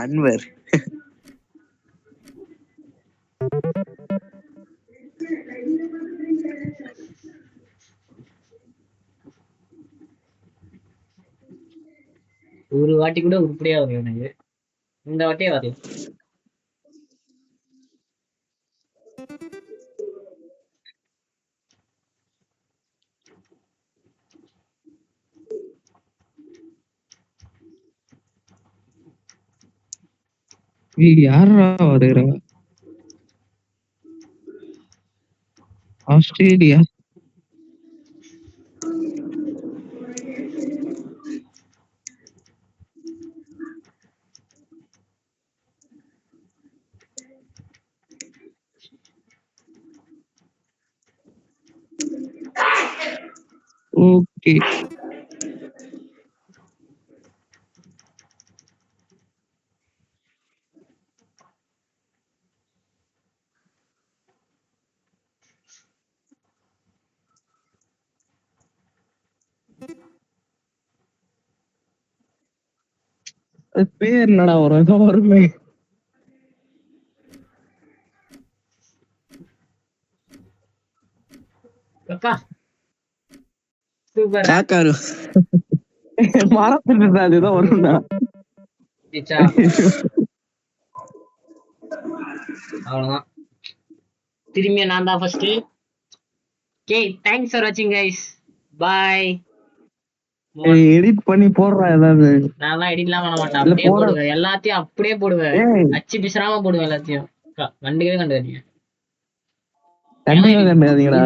அன்வர். ஒரு வாட்டி கூட உருப்படியா வரும் எனக்கு. இந்த வாட்டியே வரல. யாரா வருகிறா? ஆஸ்திரேலியா. ஓகே. அது பேர் என்னடா வரும்? ஏதோ வருமே. அப்பா சூப்பர். காக்காரு மறந்துட்டா அதுதான் வரும்டா. அவ்வளவுதான். திரும்பியும் நான் தான் ஃபர்ஸ்ட். ஓகே, தேங்க்ஸ் ஃபார் வாட்சிங் கைஸ். பாய். எடிட் பண்ணி போடுறா ஏதாவது. நான் எடிட்லாம் பண்ண மாட்டேன், அப்படியே போடுவேன். எல்லாத்தையும் அப்படியே போடுவேன், அச்சு பிசுறாம போடுவேன் எல்லாத்தையும். கண்டுக்கவே கண்டுக்காதீங்க. இது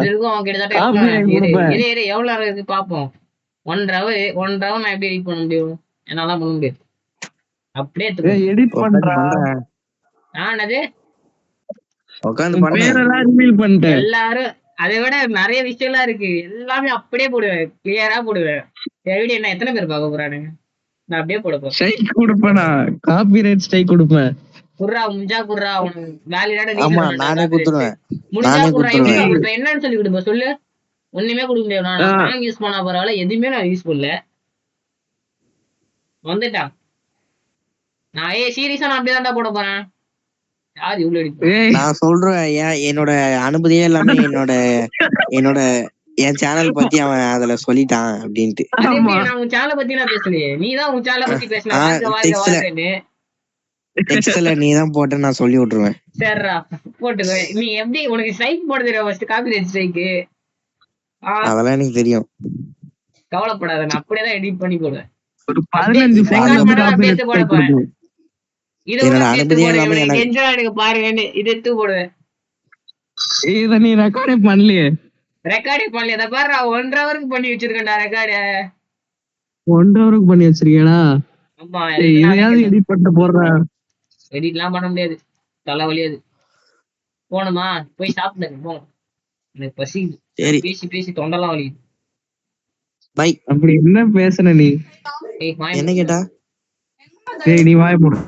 இருக்கும் கிட்டத்தட்ட எவ்வளவு நேரம் இருக்கு பாப்போம். 1 hour நான் எப்படி எடிட் பண்ண முடியும்? என்னால பண்ண முடியாது. அப்படியே எடிட் பண்றா. ஆனது உட்காந்து பண்ணிட்டேன். எல்லாரும் அதை விட நிறைய விஷயம்லாம் இருக்கு, எல்லாமே அப்படியே போடுவேன், கிளியரா போடுவேன். வீடியோ என்ன எத்தனை பேர் பார்க்க போறானுங்க? நான் அப்படியே போட போறேன். ஸ்ட்ரைக் கொடுப்பேனா? காப்பிரைட் ஸ்ட்ரைக் கொடுப்பேன். குர்ரா முஞ்சா குர்ரா, உனக்கு வேலிடான ஆமா நானே குத்துறேன். முடிஞ்சா குர்ரா. எப்படி என்னன்னு சொல்லி கொடுப்ப சொல்லு. ஒண்ணுமே கொடுக்க முடியாது. நான் யூஸ் பண்ண பரவாயில்ல, எதுவுமே நான் யூஸ் பண்ணல. வந்துட்டான் நான். சீரியஸா நான் அப்படியே தான்டா போட போறேன். யார் இவ்வளவு எடிட்? நான் சொல்றேன் என்னோட அனுமதியே எல்லாமே என்னோட என் சேனல் பத்தி அவன் அதுல சொல்லிட்டான் அப்படின்ட்டு. நான் உன் சேனலை பத்தி நான் பேசலையே, நீதான் உன் சேனலை பத்தி பேசின. டெக்ஸ்ட்ல நீ தான் போட்ட, நான் சொல்லி விட்டுருவேன். சரிடா போட்டுக்கோ. நீ எப்படி உனக்கு ஸ்ட்ரைக் போட தெரியும்? ஃபர்ஸ்ட் காப்பிரைட் ஸ்ட்ரைக்கு அதெல்லாம் எனக்கு தெரியும். கவலைப்படாத, நான் அப்படியே தான் எடிட் பண்ணி போடுவேன். ஒரு 15 செகண்ட் போட போறேன். என்னோட அனுமதியே எல்லாமே எனக்கு பாருங்க, இது எடுத்து போடுவேன். இத நீ ரெக்கார்டே பண்ணலையே. ரெக்கார்டே பண்ணல. இத பாரு, 1 hour பண்ணி வச்சிருக்கேன்டா ரெக்கார்டு. 1 hour பண்ணி வச்சிருக்கேடா. ஆமா, இதையாவது எடிட் பண்ணிட்டு போடுறேன். எடிட்லாம் பண்ண முடியாது, தலைவலியாது. போணுமா? போய் சாப்பிடுங்க போங்க, எனக்கு பசி. சரி, பேசி பேசி தொண்டெல்லாம் வலிக்குது. பை. அப்படி என்ன பேசுன நீ? என்ன கேட்டா? நீ வாய் போடு.